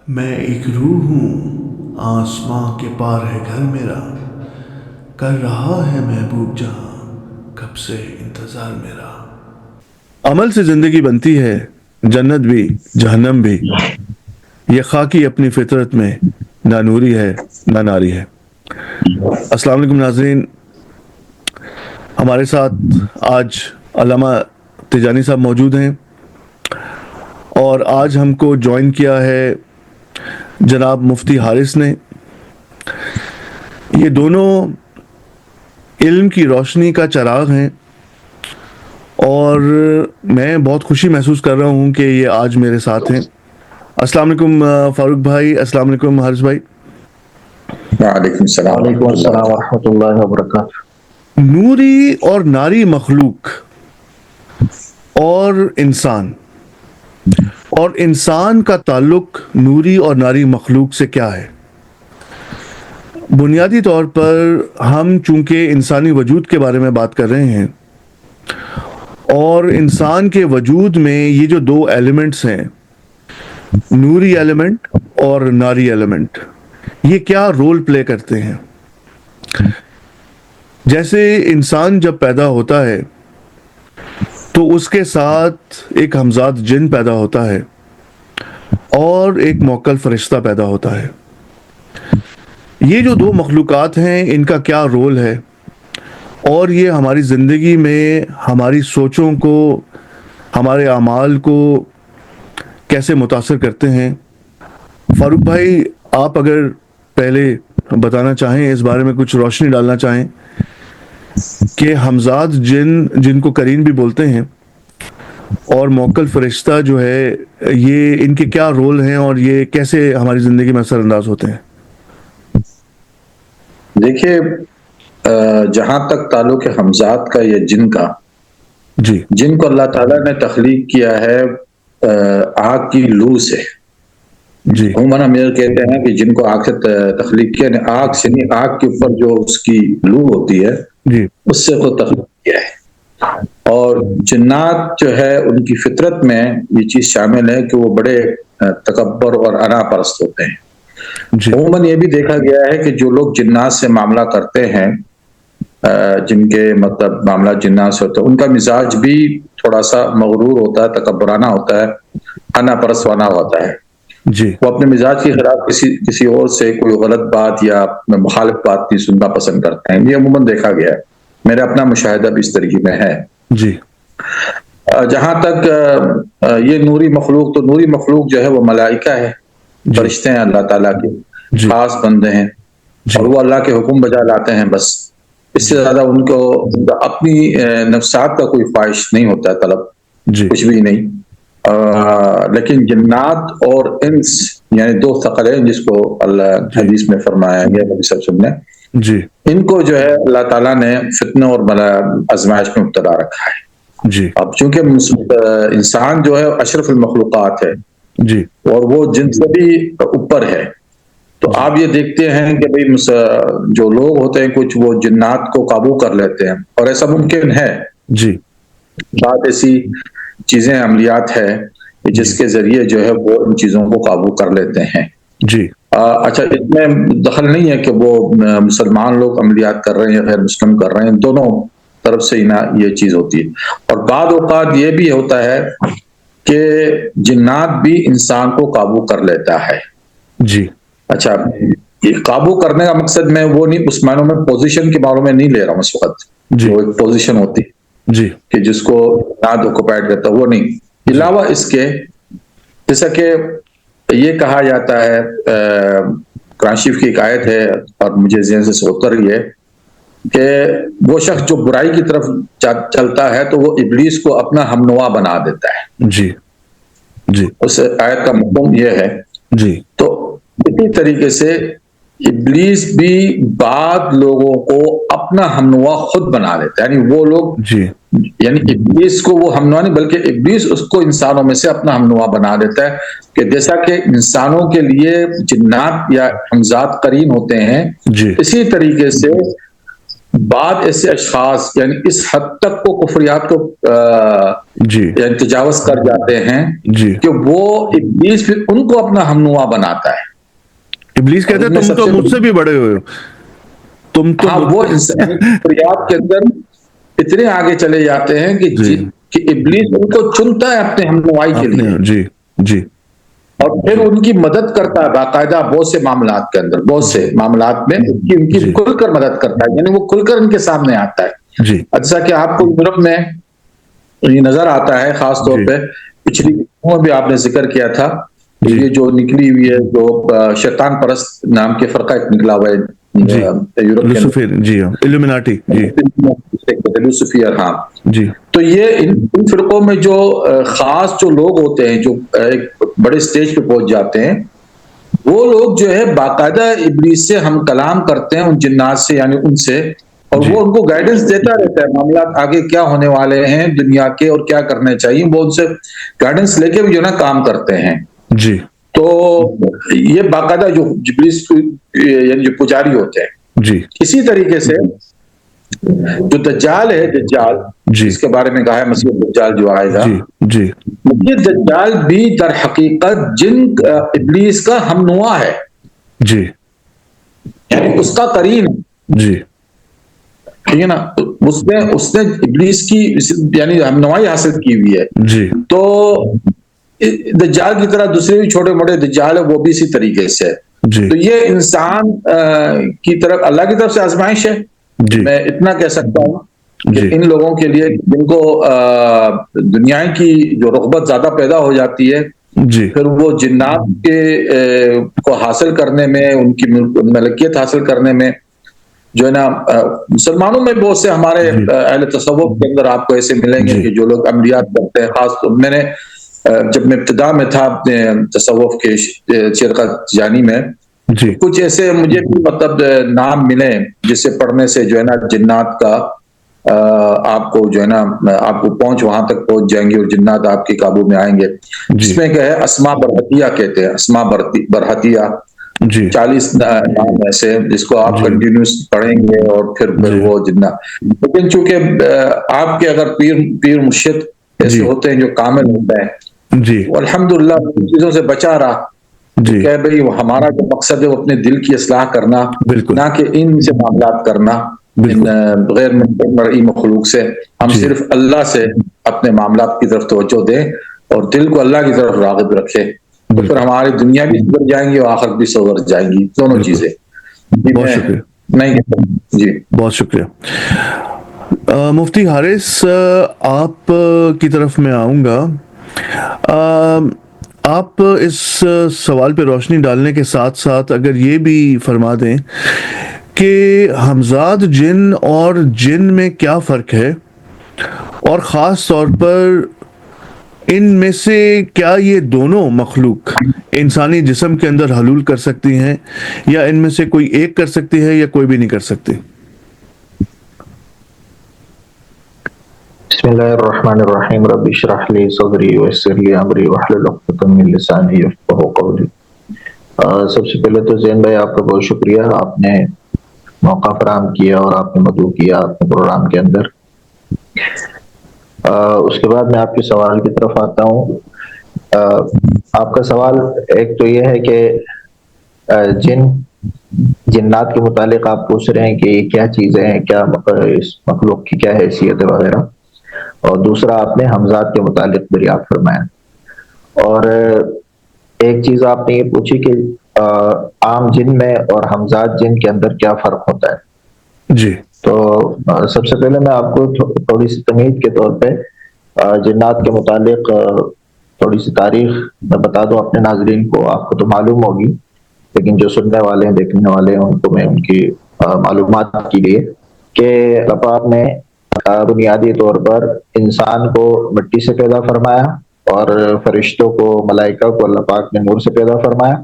میں ایک روح ہوں، آسماں کے پار ہے گھر میرا، کر رہا ہے محبوب جہاں کب سے انتظار میرا۔ عمل سے زندگی بنتی ہے، جنت بھی جہنم بھی، یہ خاکی اپنی فطرت میں نہ نوری ہے نہ ناری ہے۔ السلام علیکم ناظرین، ہمارے ساتھ آج علامہ تیجانی صاحب موجود ہیں اور آج ہم کو جوائن کیا ہے جناب مفتی حارث نے۔ یہ دونوں علم کی روشنی کا چراغ ہیں اور میں بہت خوشی محسوس کر رہا ہوں کہ یہ آج میرے ساتھ ہیں۔ السلام علیکم فاروق بھائی، السلام علیکم حارث بھائی۔ وعلیکم السلام وعلیکم السلام ورحمۃ اللہ وبرکاتہ۔ نوری اور ناری مخلوق اور انسان کا تعلق نوری اور ناری مخلوق سے کیا ہے؟ بنیادی طور پر ہم چونکہ انسانی وجود کے بارے میں بات کر رہے ہیں اور انسان کے وجود میں یہ جو دو ایلیمنٹس ہیں، نوری ایلیمنٹ اور ناری ایلیمنٹ، یہ کیا رول پلے کرتے ہیں؟ جیسے انسان جب پیدا ہوتا ہے تو اس کے ساتھ ایک ہمزاد جن پیدا ہوتا ہے اور ایک موکل فرشتہ پیدا ہوتا ہے۔ یہ جو دو مخلوقات ہیں، ان کا کیا رول ہے اور یہ ہماری زندگی میں ہماری سوچوں کو، ہمارے اعمال کو کیسے متاثر کرتے ہیں؟ فاروق بھائی، آپ اگر پہلے بتانا چاہیں، اس بارے میں کچھ روشنی ڈالنا چاہیں کہ ہمزاد جن کو قرین بھی بولتے ہیں اور موکل فرشتہ جو ہے، یہ ان کے کیا رول ہیں اور یہ کیسے ہماری زندگی میں اثر انداز ہوتے ہیں؟ دیکھیے، جہاں تک تعلق ہے حمزات کا یا جن کا، جی جن کو اللہ تعالیٰ نے تخلیق کیا ہے آگ کی لو سے۔ جی عموماً ہم یہ کہتے ہیں کہ جن کو آگ سے تخلیق کیا، آگ سے نہیں، آگ کے اوپر جو اس کی لو ہوتی ہے جی اس سے کو تخلیق کیا ہے۔ اور جنات جو ہے، ان کی فطرت میں یہ چیز شامل ہے کہ وہ بڑے تکبر اور انا پرست ہوتے ہیں۔ جی عموماً یہ بھی دیکھا گیا ہے کہ جو لوگ جنات سے معاملہ کرتے ہیں، جن کے مطلب معاملہ جنات سے ہوتا ہے، ان کا مزاج بھی تھوڑا سا مغرور ہوتا ہے، تکبرانہ ہوتا ہے، انا پرستانہ ہوتا ہے۔ جی وہ اپنے مزاج کے خلاف کسی اور سے کوئی غلط بات یا مخالف بات نہیں سننا پسند کرتے ہیں۔ یہ عموماً دیکھا گیا ہے، میرا اپنا مشاہدہ بھی اس طریقے میں ہے۔ جی جہاں تک یہ نوری مخلوق، تو نوری مخلوق جو ہے وہ ملائکہ ہے، جی فرشتے ہیں، اللہ تعالیٰ کے جی خاص بندے ہیں، جی اور وہ اللہ کے حکم بجا لاتے ہیں بس۔ اس سے زیادہ ان کو اپنی نفسات کا کوئی خواہش نہیں ہوتا ہے، طلب جی کچھ بھی نہیں۔ لیکن جنات اور انس یعنی دو ثقلین جس کو اللہ حدیث میں فرمایا گیا، نبی صلی اللہ علیہ وسلم نے، جی ان کو جو ہے اللہ تعالیٰ نے فتنہ اور آزمائش میں مبتلا رکھا ہے۔ جی اب چونکہ انسان جو ہے اشرف المخلوقات ہے جی اور وہ جن سے بھی اوپر ہے، تو آپ یہ دیکھتے ہیں کہ بھئی جو لوگ ہوتے ہیں کچھ، وہ جنات کو قابو کر لیتے ہیں، اور ایسا ممکن ہے۔ جی بات ایسی چیزیں، عملیات ہے کہ جس کے ذریعے جو ہے وہ ان چیزوں کو قابو کر لیتے ہیں۔ جی اچھا، اس میں دخل نہیں ہے کہ وہ مسلمان لوگ عملیات کر رہے ہیں یا غیر مسلم کر رہے ہیں، دونوں طرف سے یہ چیز ہوتی ہے۔ اور بعض اوقات یہ بھی ہوتا ہے کہ جنات بھی انسان کو قابو کر لیتا ہے۔ جی اچھا، یہ قابو کرنے کا مقصد میں وہ نہیں، اس معنوں میں پوزیشن کے بارے میں نہیں لے رہا ہوں اس وقت، جی جو ایک پوزیشن ہوتی ہے جی کہ جس کو ناد آکوپائڈ کرتا ہے، وہ نہیں۔ علاوہ اس کے، جیسا کہ یہ کہا جاتا ہے، قرآن شریف کی ایک آیت ہے اور مجھے ذہن سے اتر رہی ہے کہ وہ شخص جو برائی کی طرف چلتا ہے تو وہ ابلیس کو اپنا ہمنوا بنا دیتا ہے۔ جی جی اس آیت کا مفہوم یہ ہے۔ جی تو اسی طریقے سے ابلیس بھی بعض لوگوں کو اپنا ہمنوا خود بنا دیتا ہے، یعنی وہ لوگ، جی یعنی ابلیس کو وہ ہمنوا نہیں بلکہ ابلیس اس کو انسانوں میں سے اپنا ہمنوا بنا دیتا ہے، کہ جیسا کہ انسانوں کے لیے جنات یا حمزات قرین ہوتے ہیں، جی اسی طریقے سے بعض ایسے اشخاص یعنی اس حد تک کو کفریات کو جی یعنی تجاوز کر جاتے ہیں جی کہ وہ ابلیس پھر ان کو اپنا ہمنوا بناتا ہے. ابلیس کہتے اور ہیں ان میں تم سب تو سے مجھ سے بھی بڑے ہوئے ہو، تم تو ہاں وہ انسانی کفریات کے اندر اتنے آگے چلے جاتے ہیں جی کہ ابلیس ان کو چنتا ہے اپنے ہمنوائی کے آپ نے لیے جی جی اور پھر ان کی مدد کرتا ہے باقاعدہ بہت سے معاملات کے اندر، بہت سے معاملات میں ان کی جی کھل کر مدد کرتا ہے، یعنی وہ کھل کر ان کے سامنے آتا ہے. جی جیسا کہ آپ کو یورپ میں یہ نظر آتا ہے خاص طور جی پہ پچھلی میں بھی آپ نے ذکر کیا تھا کہ جی یہ جو نکلی ہوئی ہے جو شیطان پرست نام کے فرقہ ایک نکلا ہوا جی ہے یورپ کے لوسیفر جی ہاں الومناٹی جی اندر لوسیفر. ہاں جی تو یہ ان فرقوں میں جو خاص جو لوگ ہوتے ہیں جو ایک بڑے سٹیج پہ پہنچ جاتے ہیں وہ لوگ جو ہے باقاعدہ ابلیس سے ہم کلام کرتے ہیں ان جنات سے یعنی ان سے اور جی وہ ان کو گائیڈنس دیتا رہتا ہے معاملات آگے کیا ہونے والے ہیں دنیا کے اور کیا کرنے چاہیے، وہ ان سے گائیڈنس لے کے بھی جو نا کام کرتے ہیں. جی تو یہ باقاعدہ جو ابلیس یعنی جو پجاری ہوتے ہیں. جی اسی طریقے سے جو دجال ہے دجال جی جس کے بارے میں کہا ہے مسیح دجال جو آئے گا، جی جی یہ دجال بھی در حقیقت جن ابلیس کا ہم نوا ہے، جی یعنی اس کا قرین. جی ٹھیک ہے نا، اس نے ابلیس کی یعنی ہم نوائی حاصل کی ہوئی ہے. جی تو دجال کی طرح دوسرے بھی چھوٹے موٹے دجال ہے وہ بھی اسی طریقے سے. جی تو یہ انسان کی طرف اللہ کی طرف سے آزمائش ہے. جی میں اتنا کہہ سکتا ہوں کہ جی ان لوگوں کے لیے جن کو دنیا کی جو رغبت زیادہ پیدا ہو جاتی ہے جی پھر وہ جنات کے کو حاصل کرنے میں ان کی ملکیت حاصل کرنے میں جو ہے نا مسلمانوں میں بہت سے ہمارے جی اہل تصوف کے اندر آپ کو ایسے ملیں گے جی کہ جو لوگ عملیات کرتے ہیں. خاص طور میں نے جب میں ابتدا میں تھا اپنے تصوف کے شرکہ جانی میں جی تو کچھ ایسے مجھے بھی مطلب نام ملے جسے پڑھنے سے جو ہے نا جنات کا آپ کو جو ہے نا آپ کو وہاں تک پہنچ جائیں گے اور جنات آپ کے قابو میں آئیں گے. جی جس میں کیا ہے اسما برحتیہ کہتے ہیں، اسما برحتیہ جی 40 نام ایسے جس کو آپ جی کنٹینیوس پڑھیں گے اور پھر جی وہ جتنا. لیکن چونکہ آپ کے اگر پیر مرشد ایسے جی ہوتے ہیں جو کامل ہوتا ہے جی وہ الحمدللہ ان چیزوں سے بچا رہا تو جی کہ بھئی ہمارا جو مقصد ہے وہ اپنے دل کی اصلاح کرنا بالکل نہ کہ ان سے معاملات کرنا ان بالکل غیر مرئی مخلوق سے. ہم جی صرف اللہ سے اپنے معاملات کی طرف توجہ دیں اور دل کو اللہ کی طرف راغب رکھے تو پھر بالکل ہماری دنیا بھی سدھر جائیں گی اور آخرت بھی سدھر جائیں گی دونوں بالکل چیزیں. جی بہت میں شکریہ نہیں کہتا ہوں. جی بہت شکریہ. مفتی حارث آپ کی طرف میں آؤں گا. آپ اس سوال پہ روشنی ڈالنے کے ساتھ ساتھ اگر یہ بھی فرما دیں کہ ہمزاد جن اور جن میں کیا فرق ہے اور خاص طور پر ان میں سے کیا یہ دونوں مخلوق انسانی جسم کے اندر حلول کر سکتی ہیں یا ان میں سے کوئی ایک کر سکتی ہے یا کوئی بھی نہیں کر سکتی؟ بسم اللہ الرحمن الرحیم رب اشرح لی صدری ویسر لی امری واحلل عقدۃ من لسانی یفقہوا قولی. سب سے پہلے تو زین بھائی آپ کا بہت شکریہ، آپ نے موقع فراہم کیا اور آپ نے مدعو کیا اپنے پروگرام کے اندر. اس کے بعد میں آپ کے سوال کی طرف آتا ہوں. آپ کا سوال ایک تو یہ ہے کہ جنات کے متعلق آپ پوچھ رہے ہیں کہ یہ کیا چیزیں ہیں، کیا اس مخلوق کی کیا حیثیت ہے وغیرہ، اور دوسرا آپ نے حمزات کے متعلق دریافت فرمایا. اور ایک چیز آپ نے یہ پوچھی کہ عام جن میں اور حمزات جن کے اندر کیا فرق ہوتا ہے. جی تو سب سے پہلے میں آپ کو تھوڑی سی تمہید کے طور پہ جنات کے متعلق تھوڑی سی تاریخ میں بتا دوں اپنے ناظرین کو. آپ کو تو معلوم ہوگی لیکن جو سننے والے ہیں دیکھنے والے ہیں ان کو میں ان کی معلومات کے لیے کہ اللہ پاک نے بنیادی طور پر انسان کو مٹی سے پیدا فرمایا اور فرشتوں کو ملائکہ کو اللہ پاک نے نور سے پیدا فرمایا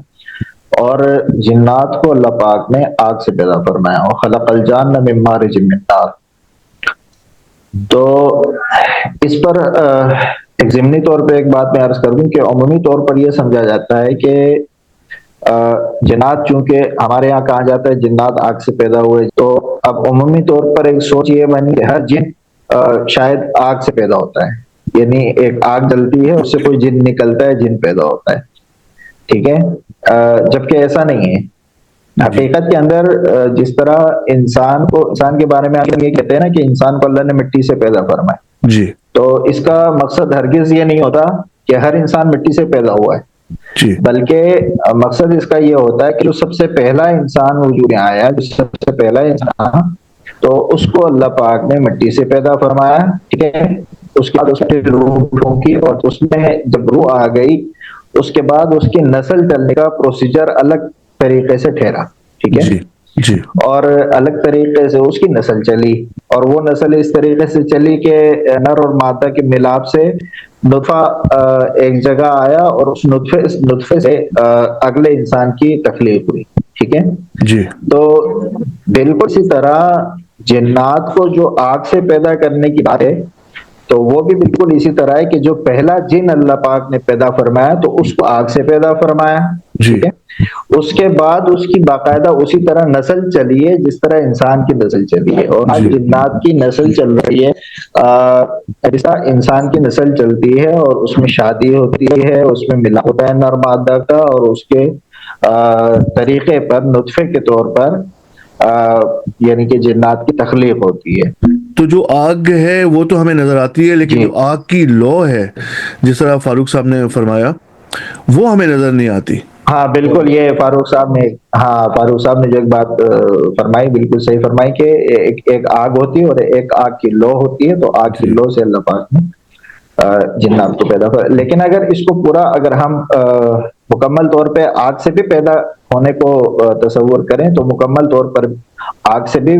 اور جنات کو اللہ پاک نے آگ سے پیدا فرمایا. اور خلق الجان من مارج من نار. تو اس پر ایک ضمنی طور پہ ایک بات میں عرض کر دوں کہ عمومی طور پر یہ سمجھا جاتا ہے کہ جنات چونکہ ہمارے یہاں کہا جاتا ہے جنات آگ سے پیدا ہوئے، تو اب عمومی طور پر ایک سوچ یہ بنی کہ ہر جن شاید آگ سے پیدا ہوتا ہے، یعنی ایک آگ جلتی ہے، اس سے کوئی جن نکلتا ہے، جن پیدا ہوتا ہے، ٹھیک ہے، جبکہ ایسا نہیں ہے۔ حقیقت کے اندر جس طرح انسان کے بارے میں آپ یہ کہتے ہیں نا کہ انسان کو اللہ نے مٹی سے پیدا فرمایا، جی تو اس کا مقصد ہرگز یہ نہیں ہوتا کہ ہر انسان مٹی سے پیدا ہوا ہے، جی بلکہ مقصد اس کا یہ ہوتا ہے کہ جو سب سے پہلا انسان وجود میں آیا، جو سب سے پہلا انسان، تو اس کو اللہ پاک نے مٹی سے پیدا فرمایا، ٹھیک ہے، اس کے بعد اس کی روح پھونکی اور اس میں جب روح آ گئی، اس کے بعد اس کی نسل چلنے کا پروسیجر الگ طریقے سے ٹھہرا، ٹھیک ہے، جی جی اور الگ طریقے سے اس کی نسل چلی، اور وہ نسل اس طریقے سے چلی کہ نر اور مادہ کے ملاپ سے نطفہ ایک جگہ آیا، اور اس نطفے سے اگلے انسان کی تخلیق ہوئی، ٹھیک ہے۔ جی تو بالکل اسی طرح جنات کو جو آگ سے پیدا کرنے کی بات ہے، تو وہ بھی بالکل اسی طرح ہے کہ جو پہلا جن اللہ پاک نے پیدا فرمایا تو اس کو آگ سے پیدا فرمایا، جی ٹھیک ہے، اس کے بعد اس کی باقاعدہ اسی طرح نسل چلی ہے جس طرح انسان کی نسل چلی ہے، اور آج جی جنات کی نسل چل رہی ہے ایسا انسان کی نسل چلتی ہے، اور اس میں شادی ہوتی ہے، اس میں ملاپ ہوتا ہے نر مادہ کا، اور اس کے طریقے پر نطفے کے طور پر یعنی کہ جنات کی تخلیق ہوتی ہے۔ تو جو آگ ہے وہ تو ہمیں نظر آتی ہے، لیکن جی جو آگ کی لو ہے جس طرح فاروق صاحب نے فرمایا وہ ہمیں نظر نہیں آتی۔ ہاں بالکل، یہ فاروق صاحب نے جو ایک بات فرمائی بالکل صحیح فرمائی کہ ایک آگ ہوتی ہے اور ایک آگ کی لو ہوتی ہے، تو آگ کی جی لو سے اللہ پاک نے جنات کو پیدا کر، لیکن اگر اس کو پورا اگر ہم مکمل طور پہ آگ سے بھی پیدا ہونے کو تصور کریں تو مکمل طور پر آگ سے بھی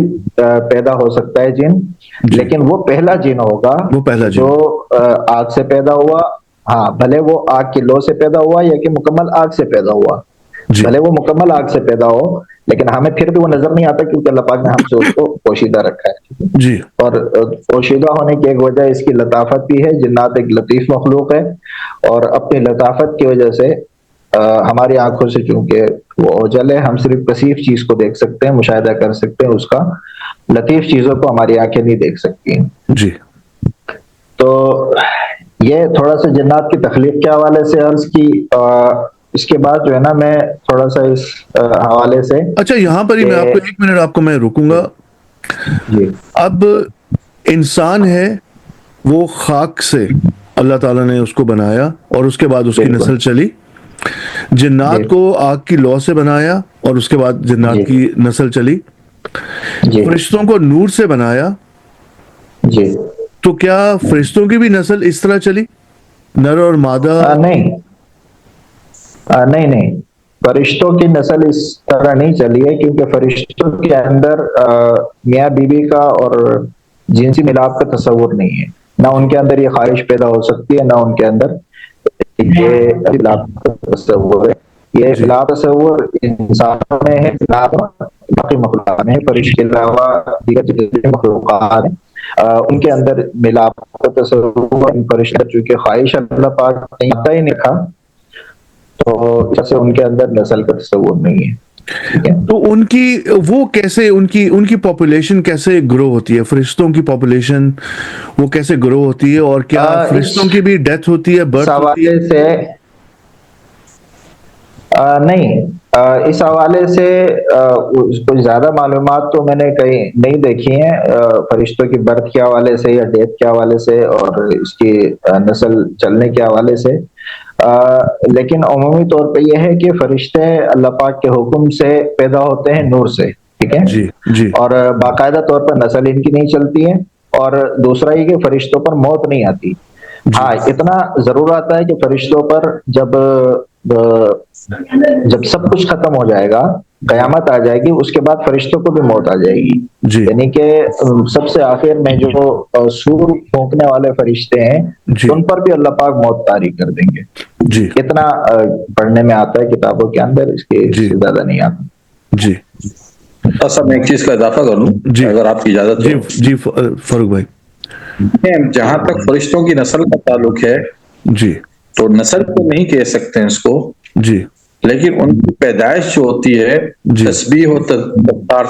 پیدا ہو سکتا ہے جن، جی لیکن وہ پہلا جن ہوگا وہ پہلا جو جن، آگ سے پیدا ہوا، ہاں بھلے وہ آگ کی لو سے پیدا ہوا یا کہ مکمل آگ سے پیدا ہوا، جی بھلے وہ مکمل آگ سے پیدا ہو، لیکن ہمیں پھر بھی وہ نظر نہیں آتا کیونکہ اللہ پاک نے ہم سے اس کو پوشیدہ رکھا ہے، جی اور پوشیدہ ہونے کی ایک وجہ اس کی لطافت بھی ہے۔ جنات ایک لطیف مخلوق ہے، اور اپنی لطافت کی وجہ سے ہماری آنکھوں سے چونکہ وہ اوجل ہے، ہم صرف کثیف چیز کو دیکھ سکتے ہیں، مشاہدہ کر سکتے ہیں، اس کا لطیف چیزوں کو ہماری آنکھیں نہیں دیکھ سکتی ہیں۔ جی تو یہ تھوڑا سا جنات کی تخلیق کے حوالے سے عرض کی، اس کے بعد جو ہے نا میں تھوڑا سا اس حوالے سے اچھا یہاں پر ہی میں آپ کو ایک منٹ آپ کو میں رکوں گا۔ جی اب انسان ہے وہ خاک سے اللہ تعالیٰ نے اس کو بنایا اور اس کے بعد اس کی بالکل نسل چلی، جی جنات کو آگ کی لو سے بنایا اور اس کے بعد جی جنات کی نسل چلی، جی فرشتوں کو نور سے بنایا، جی تو کیا فرشتوں کی بھی نسل اس طرح چلی، نر اور مادہ؟ نہیں نہیں، فرشتوں کی نسل اس طرح نہیں چلی ہے، کیونکہ فرشتوں کے اندر میاں بیوی کا اور جنسی ملاپ کا تصور نہیں ہے، نہ ان کے اندر یہ خواہش پیدا ہو سکتی ہے، نہ ان کے اندر یہ ملاپ کا تصور ہے۔ یہ جی ملاپ تصور انسانوں میں ہے، باقی مخلوقات میں ہے، فرشتے کے علاوہ دیگر جتنے مخلوقات ہیں ان کے اندر ملاپ کا تصور، ان فرشتوں چونکہ خواہش اللہ پاک نے ہی نہیں رکھا، تو اس سے ان کے اندر نسل کا تصور نہیں ہے، ٹھیک ہے۔ تو ان کی وہ کیسے ان کی پاپولیشن کیسے گرو ہوتی ہے، فرشتوں کی پاپولیشن وہ کیسے گرو ہوتی ہے، اور کیا فرشتوں کی بھی ڈیتھ ہوتی ہے، اس برتھ ہوتی ہے؟ حوالے سے نہیں، اس حوالے سے کچھ زیادہ معلومات تو میں نے کہیں نہیں دیکھی ہیں فرشتوں کی برتھ کے حوالے سے یا ڈیتھ کے حوالے سے اور اس کی نسل چلنے کے حوالے سے، لیکن عمومی طور پہ یہ ہے کہ فرشتے اللہ پاک کے حکم سے پیدا ہوتے ہیں نور سے، ٹھیک ہے، جی جی اور باقاعدہ طور پر نسل ان کی نہیں چلتی ہے، اور دوسرا یہ کہ فرشتوں پر موت نہیں آتی۔ جی ہاں اتنا ضرور آتا ہے کہ فرشتوں پر جب سب کچھ ختم ہو جائے گا، قیامت آ جائے گی، اس کے بعد فرشتوں کو بھی موت آ جائے گی، جی یعنی کہ سب سے آخر میں جو سور پھونکنے والے فرشتے ہیں جی ان پر بھی اللہ پاک موت طاری کر دیں گے۔ جی اتنا پڑھنے میں آتا ہے کتابوں کے اندر، اس کے جی سے زیادہ نہیں آتا۔ جی سب میں ایک چیز کا اضافہ کر لوں جی اگر آپ کی اجازت جی ہو۔ جی فاروق بھائی، جہاں تک فرشتوں کی نسل کا تعلق ہے جی تو نسل تو نہیں کہہ سکتے ہیں اس کو، جی لیکن ان کی پیدائش جو ہوتی ہے جی تسبیح و تذکار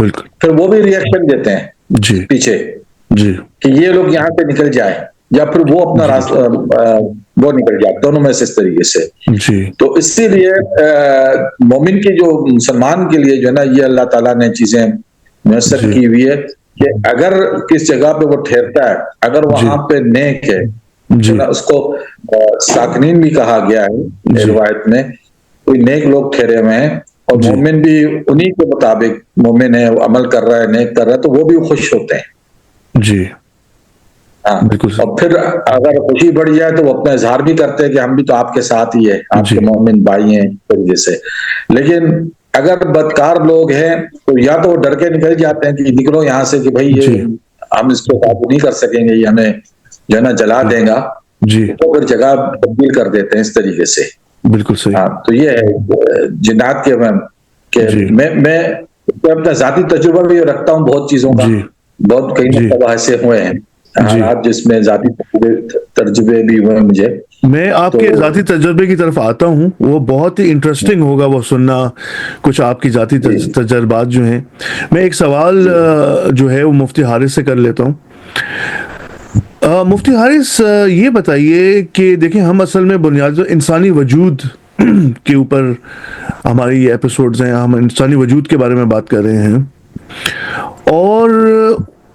بالکل پھر وہ بھی ریئیکشن دیتے ہیں جی پیچھے جی کہ یہ لوگ یہاں سے نکل جائے یا پھر وہ اپنا راستہ وہ نکل جائے، دونوں میں سے اس طریقے سے. جی تو اسی لیے مومن کی جو مسلمان کے لیے جو ہے نا یہ اللہ تعالیٰ نے چیزیں میسر جی کی ہوئی ہے کہ اگر کس جگہ پہ وہ ٹھہرتا ہے، اگر جی وہاں پہ نیک ہے جی اس کو ساکنین بھی کہا گیا ہے جی روایت میں، کوئی نیک لوگ ٹھہرے ہوئے ہیں اور جی مومن بھی انہی کے مطابق مومن ہے، وہ عمل کر رہا ہے، نیک کر رہا ہے، تو وہ بھی خوش ہوتے ہیں. جی ہاں، بالکل اور پھر اگر خوشی بڑھ جائے تو وہ اپنا اظہار بھی کرتے ہیں کہ ہم بھی تو آپ کے ساتھ ہی ہے، آپ جی کے مومن بھائی ہیں جیسے. لیکن اگر بدکار لوگ ہیں تو یا تو وہ ڈر کے نکل جاتے ہیں کہ نکلو یہاں سے کہ بھائی جی یہ ہم اس کو قابو نہیں کر سکیں گے، یہ ہمیں جو ہے نا جلا دے گا، جی تو پھر جگہ تبدیل کر دیتے ہیں اس طریقے سے. بالکل صحیح. ہاں، تو یہ ہے جنات کے کہ جی میں اپنا ذاتی تجربہ بھی رکھتا ہوں بہت چیزوں کا، جی بہت کئی جی مرتبہ ایسے ہوئے ہیں جی حالات جس میں ذاتی تجربے بھی ہوئے مجھے. میں آپ تو کے ذاتی تجربے کی طرف آتا ہوں، وہ بہت ہی انٹرسٹنگ ہوگا وہ سننا، کچھ آپ کی ذاتی جی تجربات جو ہیں. میں ایک سوال جی جو ہے وہ مفتی حارث سے کر لیتا ہوں. مفتی حارث یہ بتائیے کہ دیکھیں ہم اصل میں بنیاد انسانی وجود کے اوپر ہماری یہ ایپیسوڈز ہیں، ہم انسانی وجود کے بارے میں بات کر رہے ہیں، اور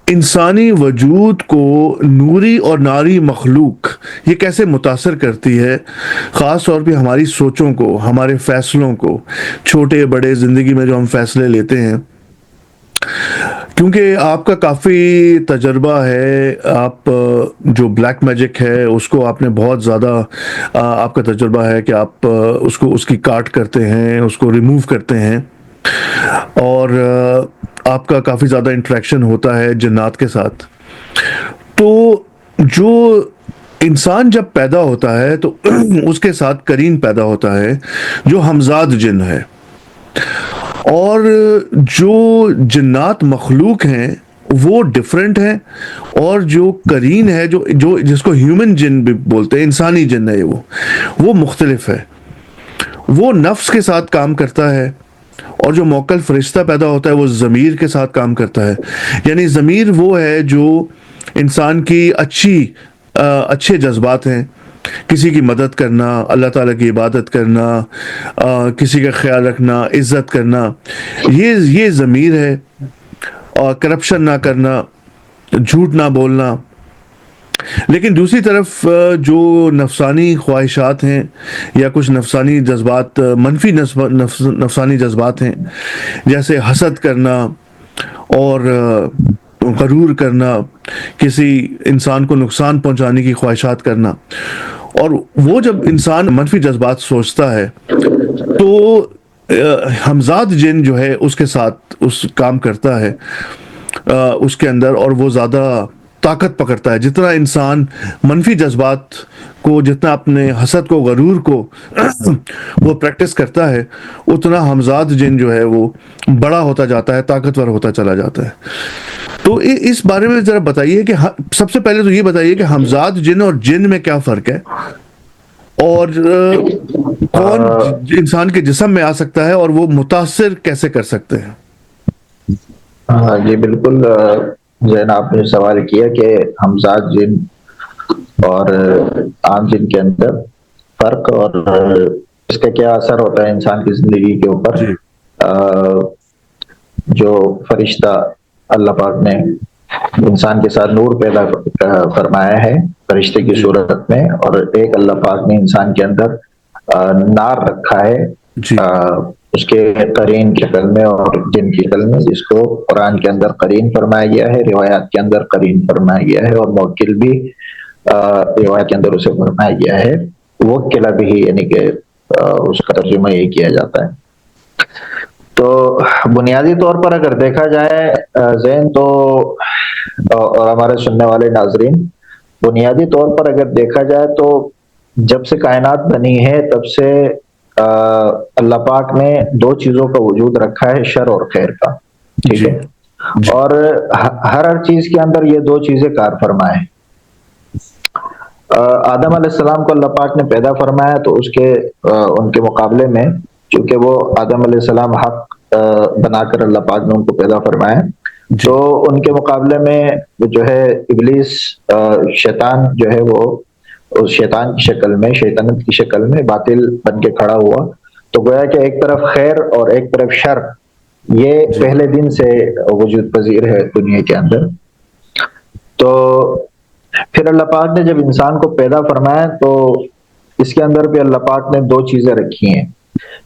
انسانی وجود کو نوری اور ناری مخلوق یہ کیسے متاثر کرتی ہے، خاص طور پہ ہماری سوچوں کو، ہمارے فیصلوں کو، چھوٹے بڑے زندگی میں جو ہم فیصلے لیتے ہیں. کیونکہ آپ کا کافی تجربہ ہے، آپ جو بلیک میجک ہے اس کو آپ نے بہت زیادہ آپ کا تجربہ ہے کہ آپ اس کی کاٹ کرتے ہیں، اس کو ریموو کرتے ہیں، اور آپ کا کافی زیادہ انٹریکشن ہوتا ہے جنات کے ساتھ. تو جو انسان جب پیدا ہوتا ہے تو اس کے ساتھ قرین پیدا ہوتا ہے جو ہمزاد جن ہے، اور جو جنات مخلوق ہیں وہ ڈفرینٹ ہیں، اور جو قرین ہے جو جس کو ہیومن جن بھی بولتے ہیں، انسانی جن ہے، وہ مختلف ہے. وہ نفس کے ساتھ کام کرتا ہے، اور جو موکل فرشتہ پیدا ہوتا ہے وہ ضمیر کے ساتھ کام کرتا ہے. یعنی ضمیر وہ ہے جو انسان کی اچھے جذبات ہیں، کسی کی مدد کرنا، اللہ تعالیٰ کی عبادت کرنا، کسی کا خیال رکھنا، عزت کرنا، یہ ضمیر ہے. اور کرپشن نہ کرنا، جھوٹ نہ بولنا. لیکن دوسری طرف جو نفسانی خواہشات ہیں یا کچھ نفسانی جذبات، منفی نفسانی جذبات ہیں، جیسے حسد کرنا اور غرور کرنا، کسی انسان کو نقصان پہنچانے کی خواہشات کرنا، اور وہ جب انسان منفی جذبات سوچتا ہے تو ہمزاد جن جو ہے اس کے ساتھ اس کام کرتا ہے اس کے اندر، اور وہ زیادہ طاقت پکڑتا ہے. جتنا انسان منفی جذبات کو، جتنا اپنے حسد کو، غرور کو وہ پریکٹس کرتا ہے، اتنا ہمزاد جن جو ہے وہ بڑا ہوتا جاتا ہے، طاقتور ہوتا چلا جاتا ہے. تو اس بارے میں ذرا بتائیے کہ سب سے پہلے تو یہ بتائیے کہ ہمزاد جن اور جن میں کیا فرق ہے، اور کون انسان کے جسم میں آ سکتا ہے، اور وہ متاثر کیسے کر سکتے ہیں. ہاں جی بالکل. زین آپ نے سوال کیا کہ ہمزاد جن اور عام جن کے اندر فرق اور اس کا کیا اثر ہوتا ہے انسان کی زندگی کے اوپر. جی جو فرشتہ اللہ پاک نے انسان کے ساتھ نور پیدا فرمایا ہے فرشتے کی جی صورت میں، اور ایک اللہ پاک نے انسان کے اندر نار رکھا ہے جی اس کے قرین کی شکل میں اور جن کی شکل میں، جس کو قرآن کے اندر قرین فرمایا گیا ہے، روایات کے اندر قرین فرمایا گیا ہے، اور موکل بھی روایت کے اندر اسے فرمایا گیا ہے. وہ قلعہ بھی، یعنی کہ اس کا ترجمہ یہ کیا جاتا ہے. تو بنیادی طور پر اگر دیکھا جائے زین تو، اور ہمارے سننے والے ناظرین، بنیادی طور پر اگر دیکھا جائے تو جب سے کائنات بنی ہے تب سے اللہ پاک نے دو چیزوں کا وجود رکھا ہے، شر اور خیر کا. ٹھیک جی ہے، جی اور ہر چیز کے اندر یہ دو چیزیں کار فرما ہے. آدم علیہ السلام کو اللہ پاک نے پیدا فرمایا تو ان کے مقابلے میں، چونکہ وہ آدم علیہ السلام حق بنا کر اللہ پاک نے ان کو پیدا فرمایا. تو ان کے مقابلے میں جو ہے ابلیس شیطان جو ہے وہ اس شیطان کی شکل میں شیطانت کی شکل میں باطل بن کے کھڑا ہوا. تو گویا کہ ایک طرف خیر اور ایک طرف شر یہ پہلے دن سے وجود پذیر ہے دنیا کے اندر. تو پھر اللہ پاک نے جب انسان کو پیدا فرمایا تو اس کے اندر بھی اللہ پاک نے دو چیزیں رکھی ہیں,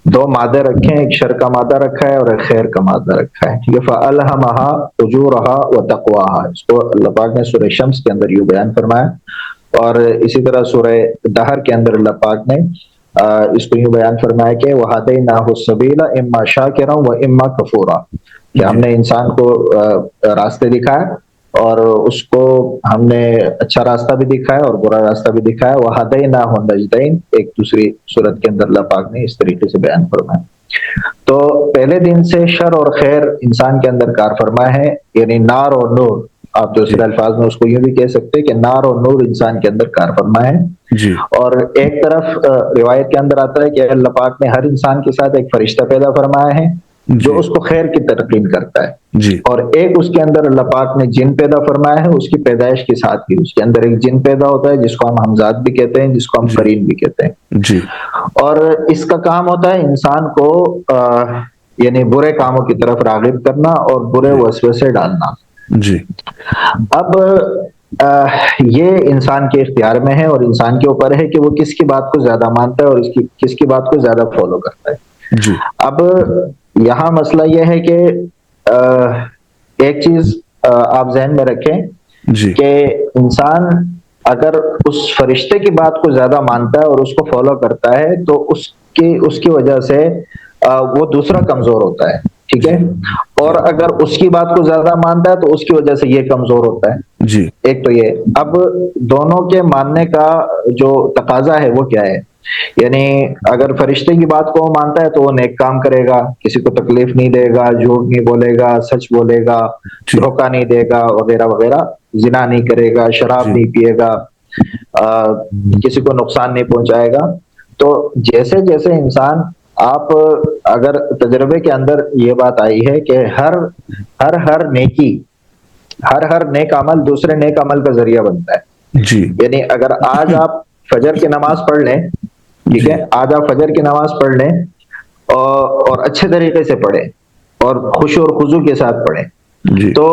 دو مادے رکھے ہیں, ایک شر کا مادہ رکھا ہے اور ایک خیر کا مادہ رکھا ہے. ٹھیک ہے, فَأَلْهَمَهَا فُجُورَهَا وَتَقْوَاهَا, اس کو اللہ پاک نے سورہ شمس کے اندر یوں بیان فرمایا. اور اسی طرح سورہ دہر کے اندر اللہ پاک نے اس کو یوں بیان فرمایا کہ وَهَدَيْنَاهُ السَّبِيلَ إِمَّا شَاكِرًا وَإِمَّا كَفُورًا, کہ ہم نے انسان کو راستے دکھائے اور اس کو ہم نے اچھا راستہ بھی دکھایا اور برا راستہ بھی دکھایا. وَهَدَيْنَاهُ النَّجْدَيْنِ, ایک دوسری صورت کے اندر اللہ پاک نے اس طریقے سے بیان فرمایا. تو پہلے دن سے شر اور خیر انسان کے اندر کار فرما ہے, یعنی نار اور نور, آپ دوسرے الفاظ میں اس کو یوں بھی کہہ سکتے ہیں کہ نار اور نور انسان کے اندر کار فرما ہے. اور ایک طرف روایت کے اندر آتا ہے کہ اللہ پاک نے ہر انسان کے ساتھ ایک فرشتہ پیدا فرمایا ہے جو اس کو خیر کی تلقین کرتا ہے, اور ایک اس کے اندر اللہ پاک نے جن پیدا فرمایا ہے اس کی پیدائش کے ساتھ ہی اس کے اندر ایک جن پیدا ہوتا ہے جس کو ہم حمزات بھی کہتے ہیں, جس کو ہم قرین بھی کہتے ہیں. اور اس کا کام ہوتا ہے انسان کو یعنی برے کاموں کی طرف راغب کرنا اور برے وسوسے ڈالنا. اب یہ انسان کے اختیار میں ہے اور انسان کے اوپر ہے کہ وہ کس کی بات کو زیادہ مانتا ہے اور کس کی بات کو زیادہ فالو کرتا ہے. اب یہاں مسئلہ یہ ہے کہ ایک چیز آپ ذہن میں رکھیں کہ انسان اگر اس فرشتے کی بات کو زیادہ مانتا ہے اور اس کو فالو کرتا ہے تو اس کی وجہ سے وہ دوسرا کمزور ہوتا ہے. ٹھیک ہے, اور اگر اس کی بات کو زیادہ مانتا ہے تو اس کی وجہ سے یہ کمزور ہوتا ہے. ایک تو یہ, اب دونوں کے ماننے کا جو تقاضا ہے وہ کیا ہے, یعنی اگر فرشتے کی بات کو وہ مانتا ہے تو وہ نیک کام کرے گا, کسی کو تکلیف نہیں دے گا, جھوٹ نہیں بولے گا, سچ بولے گا, دھوکہ نہیں دے گا وغیرہ وغیرہ, زنا نہیں کرے گا, شراب نہیں پیے گا, کسی کو نقصان نہیں پہنچائے گا. تو جیسے جیسے انسان آپ اگر تجربے کے اندر یہ بات آئی ہے کہ ہر نیکی ہر نیک عمل دوسرے نیک عمل کا ذریعہ بنتا ہے. یعنی اگر آج آپ فجر کی نماز پڑھ لیں, ٹھیک ہے, آج آپ فجر کی نماز پڑھ لیں اور اچھے طریقے سے پڑھیں اور خشوع اور خضوع کے ساتھ پڑھیں تو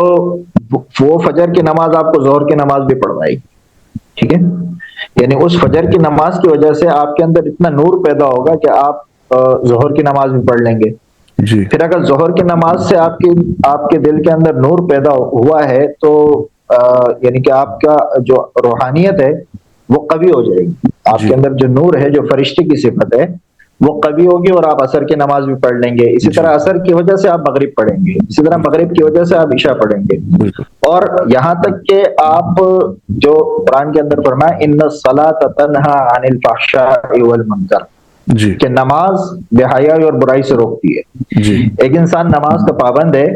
وہ فجر کی نماز آپ کو ظہر کی نماز بھی پڑھوائے گی. ٹھیک ہے, یعنی اس فجر کی نماز کی وجہ سے آپ کے اندر اتنا نور پیدا ہوگا کہ آپ ظہر کی نماز بھی پڑھ لیں گے. پھر اگر ظہر کی نماز سے آپ کے دل کے اندر نور پیدا ہوا ہے تو یعنی کہ آپ کا جو روحانیت ہے وہ قوی ہو جائے گی. آپ کے اندر جو نور ہے, جو فرشتے کی صفت ہے, وہ قوی ہوگی اور آپ عصر کی نماز بھی پڑھ لیں گے. اسی طرح عصر کی وجہ سے آپ مغرب پڑھیں گے, اسی طرح مغرب کی وجہ سے آپ عشاء پڑھیں گے, اور یہاں تک کہ آپ جو قرآن کے اندر فرمایا ان الصلاۃ تنہی عن الفحشاء والمنکر, کہ نماز بے حیائی اور برائی سے روکتی ہے. ایک انسان نماز کا پابند ہے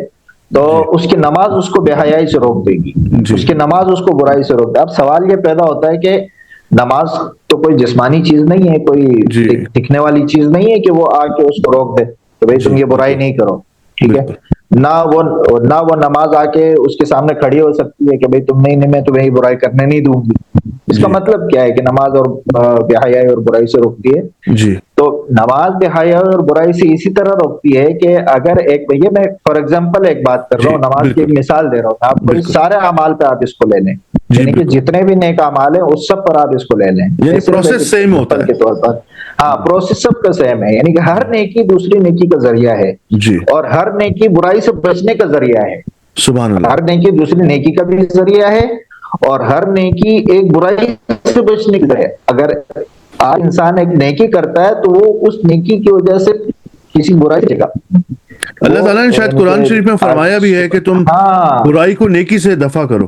تو اس کی نماز اس کو بے حیائی سے روک دے گی, اس کی نماز اس کو برائی سے روک دے. اب سوال یہ پیدا ہوتا ہے کہ نماز تو کوئی جسمانی چیز نہیں ہے, کوئی دکھنے والی چیز نہیں ہے کہ وہ آ کے اس کو روک دے کہ بھئی تم یہ برائی نہیں کرو. ٹھیک ہے, نہ وہ نماز آ کے اس کے سامنے کھڑی ہو سکتی ہے کہ بھئی تم نہیں, میں تمہیں یہ برائی کرنے نہیں دوں گی. اس کا مطلب کیا ہے کہ نماز اور بے حیائی اور برائی سے روکتی ہے. تو نماز بے حیائی اور برائی سے اسی طرح روکتی ہے کہ اگر یہ میں فار ایگزامپل ایک بات کر رہا ہوں, نماز کی ایک مثال دے رہا ہوں, آپ کو سارے اعمال پہ آپ اس کو لے لیں, یعنی کہ جتنے بھی نیک اعمال ہیں اس سب پر آپ اس کو لے لیں. پروسیس سیم ہوتا ہے کے طور پر, ہاں پروسیس سب کا سیم ہے, یعنی کہ ہر نیکی دوسری نیکی کا ذریعہ ہے, اور ہر نیکی برائی سے بچنے کا ذریعہ ہے. سبحان اللہ. ہر نیکی دوسری نیکی کا بھی ذریعہ ہے اور ہر نیکی ایک برائی سے بچنے کا ہے. اگر آج انسان ایک نیکی کرتا ہے تو وہ اس نیکی کی وجہ سے کسی برائی سے گا. اللہ تعالیٰ نے شاید قرآن شریف میں فرمایا بھی ہے کہ تم برائی کو نیکی سے دفع کرو.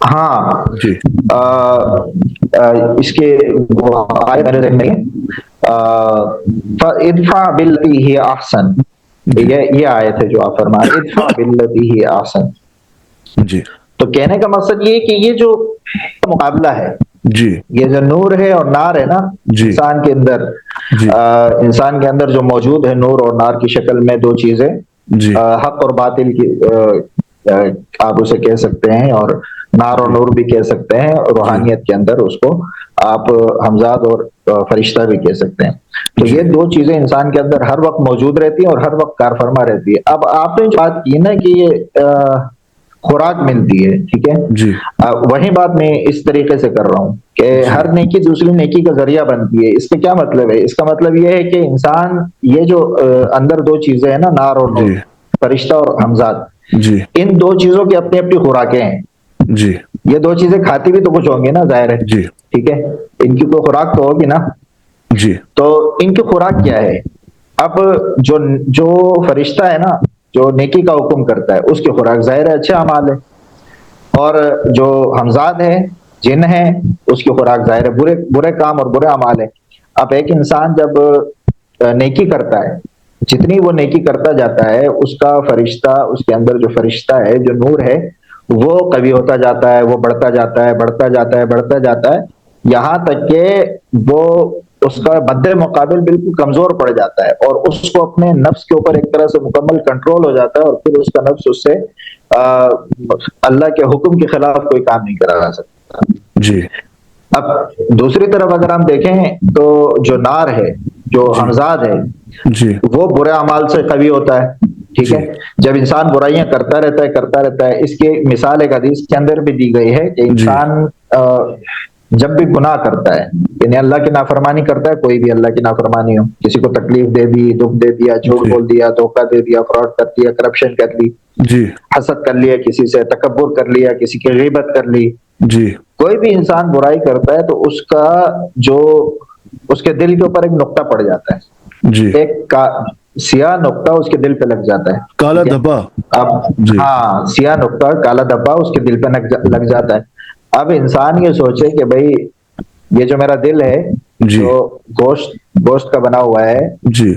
ہاں اس کے آیت میرے ذہن میں ادفع بالتی ہی احسن, یہ آیت ہے جو آپ فرما رہے, ادفع بالتی ہی احسن. جی, تو کہنے کا مقصد یہ ہے کہ یہ جو مقابلہ ہے جی یہ جو نور ہے اور نار ہے نا جی انسان کے اندر، جی انسان کے اندر جو موجود ہے نور اور نار کی شکل میں دو چیزیں، جی حق اور باطل کی آپ اسے کہہ سکتے ہیں، اور نار اور نور بھی کہہ سکتے ہیں، روحانیت کے اندر اس کو آپ ہمزاد اور فرشتہ بھی کہہ سکتے ہیں۔ تو جی یہ دو چیزیں انسان کے اندر ہر وقت موجود رہتی ہیں اور ہر وقت کار فرما رہتی ہے۔ اب آپ نے جو بات کی نا کہ یہ خوراک ملتی ہے، ٹھیک ہے، جی وہی بات میں اس طریقے سے کر رہا ہوں کہ جی ہر نیکی دوسری نیکی کا ذریعہ بنتی ہے۔ اس کا کیا مطلب ہے؟ اس کا مطلب یہ ہے کہ انسان یہ جو اندر دو چیزیں ہیں نا، نار اور نور، جی فرشتہ اور ہمزاد، جی ان دو چیزوں کی اپنی اپنی خوراکیں ہیں۔ جی یہ دو چیزیں کھاتی بھی تو کچھ ہوں گی نا، ظاہر ہے، جی ٹھیک ہے، ان کی کوئی خوراک تو ہوگی نا۔ جی تو ان کی خوراک کیا ہے؟ اب جو فرشتہ ہے نا، جو نیکی کا حکم کرتا ہے، اس کی خوراک ظاہر ہے اچھے اعمال ہے، اور جو ہمزاد ہے، جن ہے، اس کی خوراک ظاہر ہے برے کام اور برے اعمال ہے۔ اب ایک انسان جب نیکی کرتا ہے، جتنی وہ نیکی کرتا جاتا ہے، اس کا فرشتہ، اس کے اندر جو فرشتہ ہے، جو نور ہے، وہ قوی ہوتا جاتا ہے، وہ بڑھتا جاتا ہے، بڑھتا جاتا ہے، بڑھتا جاتا ہے، یہاں تک کہ وہ اس کا مد مقابل بالکل کمزور پڑ جاتا ہے، اور اس کو اپنے نفس کے اوپر ایک طرح سے مکمل کنٹرول ہو جاتا ہے، اور پھر اس کا نفس اس سے اللہ کے حکم کے خلاف کوئی کام نہیں کرا جا سکتا۔ جی اب دوسری طرف اگر ہم دیکھیں تو جو نار ہے، جو جی ہمزاد ہے، جی وہ برے اعمال سے قوی ہوتا ہے، ٹھیک ہے۔ جی جب انسان برائیاں کرتا رہتا ہے کرتا رہتا ہے، اس کی مثال ایک حدیث کے اندر بھی دی گئی ہے کہ جی انسان جب بھی گناہ کرتا ہے، یعنی اللہ کی نافرمانی کرتا ہے، کوئی بھی اللہ کی نافرمانی ہو، کسی کو تکلیف دے دی، دکھ دے دیا، جھوٹ جی بول دیا، دھوکہ دے دیا، فراڈ کر دیا، کرپشن کر لی، جی حسد کر لیا، کسی سے تکبر کر لیا، کسی کی غیبت کر لی، جی کوئی بھی انسان برائی کرتا ہے تو اس کا جو اس کے دل کے اوپر ایک نقطہ پڑ جاتا جی ہے، ایک سیاہ نقطہ اس کے دل پہ لگ جاتا ہے، کالا ٹھیک ہے۔ دھبا اب جی ہاں، سیاہ نقطہ، کالا دھبا اس کے دل پہ لگ جاتا ہے۔ اب انسان یہ سوچے کہ بھائی یہ جو میرا دل ہے، جی جو گوشت کا بنا ہوا ہے، جی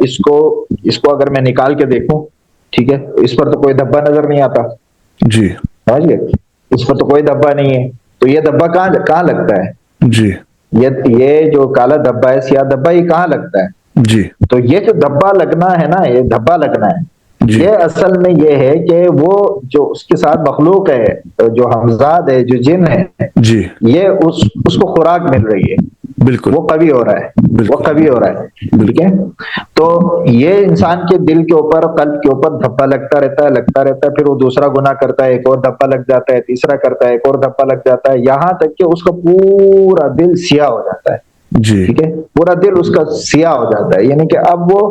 اس کو اگر میں نکال کے دیکھوں، ٹھیک ہے، اس پر تو کوئی دھبا نظر نہیں آتا، جی سمجھ گئے؟ اس پر تو کوئی دھبا نہیں ہے، تو یہ دھبا کہاں لگتا ہے؟ جی یہ جو کالا دھبا ہے، سیاہ دھبا، یہ کہاں لگتا ہے؟ جی تو یہ جو دھبا لگنا ہے نا، یہ دھبا لگنا ہے، جی یہ اصل میں یہ ہے کہ وہ جو اس کے ساتھ مخلوق ہے، جو ہمزاد ہے، جو جن ہے، جی یہ اس کو خوراک مل رہی ہے، بالکل وہ قوی ہو رہا ہے، وہ بالکل قوی ہو رہا ہے، ٹھیک بالکل ہے۔ تو یہ انسان کے دل کے اوپر، قلب کے اوپر دھبا لگتا رہتا ہے، لگتا رہتا ہے، پھر وہ دوسرا گناہ کرتا ہے، ایک اور دھبا لگ جاتا ہے، تیسرا کرتا ہے، ایک اور دھبا لگ جاتا ہے، یہاں تک کہ اس کا پورا دل سیاہ ہو جاتا ہے، جی ٹھیک ہے، پورا دل اس کا سیاہ ہو جاتا ہے، یعنی کہ اب وہ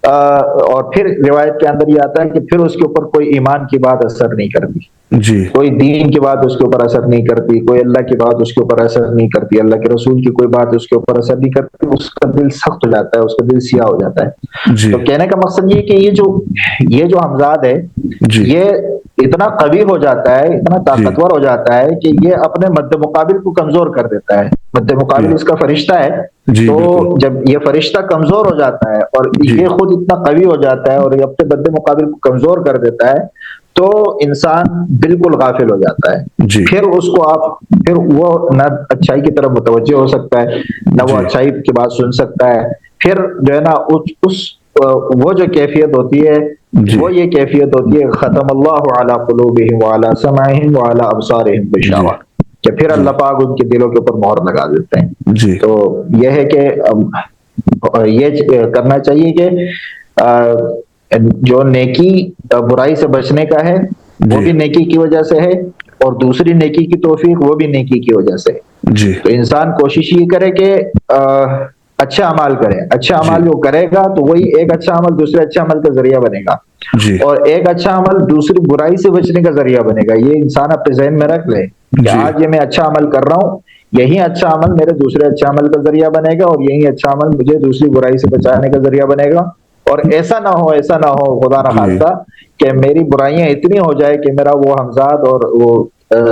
اور پھر روایت کے اندر یہ آتا ہے کہ پھر اس کے اوپر کوئی ایمان کی بات اثر نہیں کرتی، جی کوئی دین کی بات اس کے اوپر اثر نہیں کرتی، کوئی اللہ کی بات اس کے اوپر اثر نہیں کرتی، اللہ کے رسول کی کوئی بات اس کے اوپر اثر نہیں کرتی، اس کا دل سخت ہو جاتا ہے، اس کا دل سیاہ ہو جاتا ہے۔ جی تو کہنے کا مقصد یہ ہے کہ یہ جو ہمزاد ہے، جی یہ اتنا قوی ہو جاتا ہے، اتنا جی طاقتور ہو جاتا ہے کہ یہ اپنے مد مقابل کو کمزور کر دیتا ہے۔ مد جی مقابل اس کا فرشتہ ہے، جی تو بالکل جب یہ فرشتہ کمزور ہو جاتا ہے اور جی یہ خود اتنا قوی ہو جاتا ہے اور یہ اپنے مد مقابل کو کمزور کر دیتا ہے، تو انسان بالکل غافل ہو جاتا ہے۔ جی پھر اس کو پھر وہ نہ اچھائی کی طرف متوجہ ہو سکتا ہے، نہ وہ جی اچھائی کی بات سن سکتا ہے، پھر جو ہے نا وہ جو کیفیت ہوتی ہے، جی وہ یہ کیفیت ہوتی ہے، ختم اللہ علی قلوبہم وعلی سمعہم وعلی ابصارہم جی غشاوہ، کہ پھر جی اللہ پاک ان کے دلوں کے اوپر مہر لگا دیتے ہیں۔ جی تو یہ ہے کہ یہ کرنا چاہیے کہ جو نیکی برائی سے بچنے کا ہے، وہ جی بھی نیکی کی وجہ سے ہے، اور دوسری نیکی کی توفیق وہ بھی نیکی کی وجہ سے ہے۔ جی تو انسان کوشش یہ کرے کہ اچھا عمل کرے، اچھا جی عمل جو کرے گا تو وہی ایک اچھا عمل دوسرے اچھے عمل کا ذریعہ بنے گا، جی اور ایک اچھا عمل دوسری برائی سے بچنے کا ذریعہ بنے گا۔ یہ انسان اپنے ذہن میں رکھ لے کہ جی آج یہ میں اچھا عمل کر رہا ہوں، یہی اچھا عمل میرے دوسرے اچھا عمل کا ذریعہ بنے گا، اور یہی اچھا عمل مجھے دوسری برائی سے بچانے کا ذریعہ بنے گا۔ اور ایسا نہ ہو خدا نہ جی خواستہ کہ میری برائیاں اتنی ہو جائے کہ میرا وہ ہمزاد اور وہ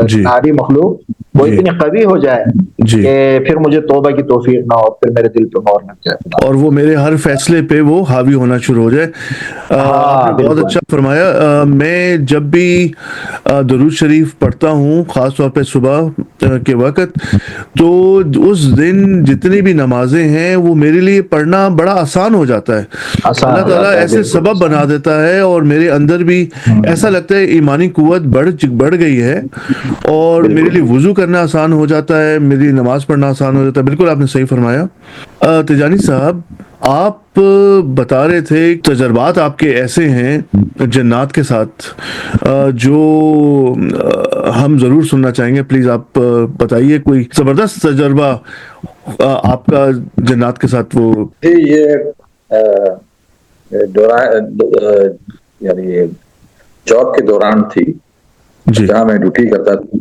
جی ناری مخلوق وہ جی اتنی قوی ہو جائے جی کہ پھر مجھے توبہ کی توفیق نہ ہو، پھر میرے دل پہ مہر لگ جائے. اور وہ میرے ہر فیصلے پہ وہ حاوی ہونا شروع ہو جائے. آپ نے ہاں بہت بالکل. اچھا فرمایا. میں جب بھی درود شریف پڑھتا ہوں خاص طور پہ صبح کے وقت، تو اس دن جتنی بھی نمازیں ہیں وہ میرے لیے پڑھنا بڑا آسان ہو جاتا ہے. آسان اللہ ہو تعالیٰ جاتا ہے ایسے بالکل. سبب بنا دیتا ہے اور میرے اندر بھی ایسا لگتا ہے ایمانی قوت بڑھ گئی ہے، اور میرے لیے بالکل. وضو کرنا آسان ہو جاتا ہے، میری نماز پڑھنا آسان ہو جاتا ہے. بالکل آپ نے صحیح فرمایا. تجانی صاحب، آپ بتا رہے تھے تجربات آپ کے ایسے ہیں جنات کے ساتھ جو ہم ضرور سننا چاہیں گے. پلیز آپ بتائیے کوئی زبردست تجربہ آپ کا جنات کے ساتھ. وہ یہ دوران یعنی جاب کے دوران تھی جی جہاں میں ڈیوٹی کرتا تھا.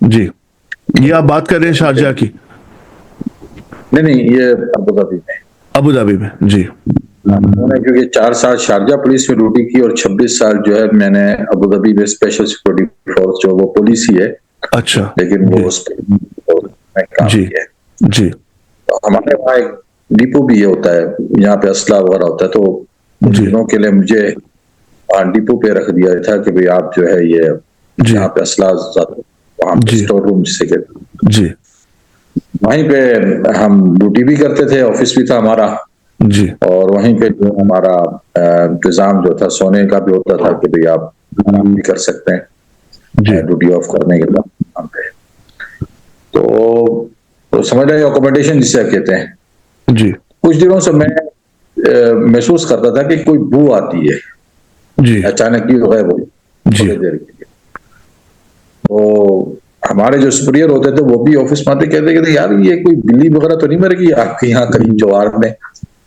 جی، یہ آپ بات کر رہے ہیں شارجہ کی؟ نہیں یہ ابوظہبی میں. ابو ظبی میں. جی میں نے کیونکہ 4 سال شارجہ پولیس میں ڈیوٹی کی اور 26 سال جو ہے میں نے ابوظہبی میں اسپیشل سیکورٹی فورس جو وہ پولیس ہی ہے اچھا. لیکن جی وہ اس میں کام جی کیا ہے. جی ہمارے وہاں ایک ڈپو بھی یہ ہوتا ہے، یہاں پہ اسلحہ وغیرہ ہوتا ہے، تو ان جی دنوں کے لیے مجھے ڈپو پہ رکھ دیا تھا کہ بھئی آپ جو ہے یہ جی یہاں پہ اسلحہ وہاں پہ جی اسٹور روم جسے کہتے ہیں، جی وہیں پہ ہم ڈیوٹی بھی کرتے تھے، آفس بھی تھا ہمارا، جی اور وہیں پہ جو ہمارا انتظام جو تھا سونے کا بھی ہوتا تھا کہ بھئی آپ آرام بھی کر سکتے جی ہیں ڈیوٹی آف کرنے کے بعد وہاں پہ. تو سمجھ رہے اکوموڈیشن جسے کہتے ہیں. جی کچھ دنوں سے میں محسوس کرتا تھا کہ کوئی بو آتی ہے جی اچانک ہی غائب ہو جی تھوڑی دیر کے لیے. تو ہمارے جو سپیریئر ہوتے تھے وہ بھی آفس میں آتے کہتے کہ یار یہ کوئی بلی وغیرہ تو نہیں مر گئی آپ کے یہاں کہیں جوار میں؟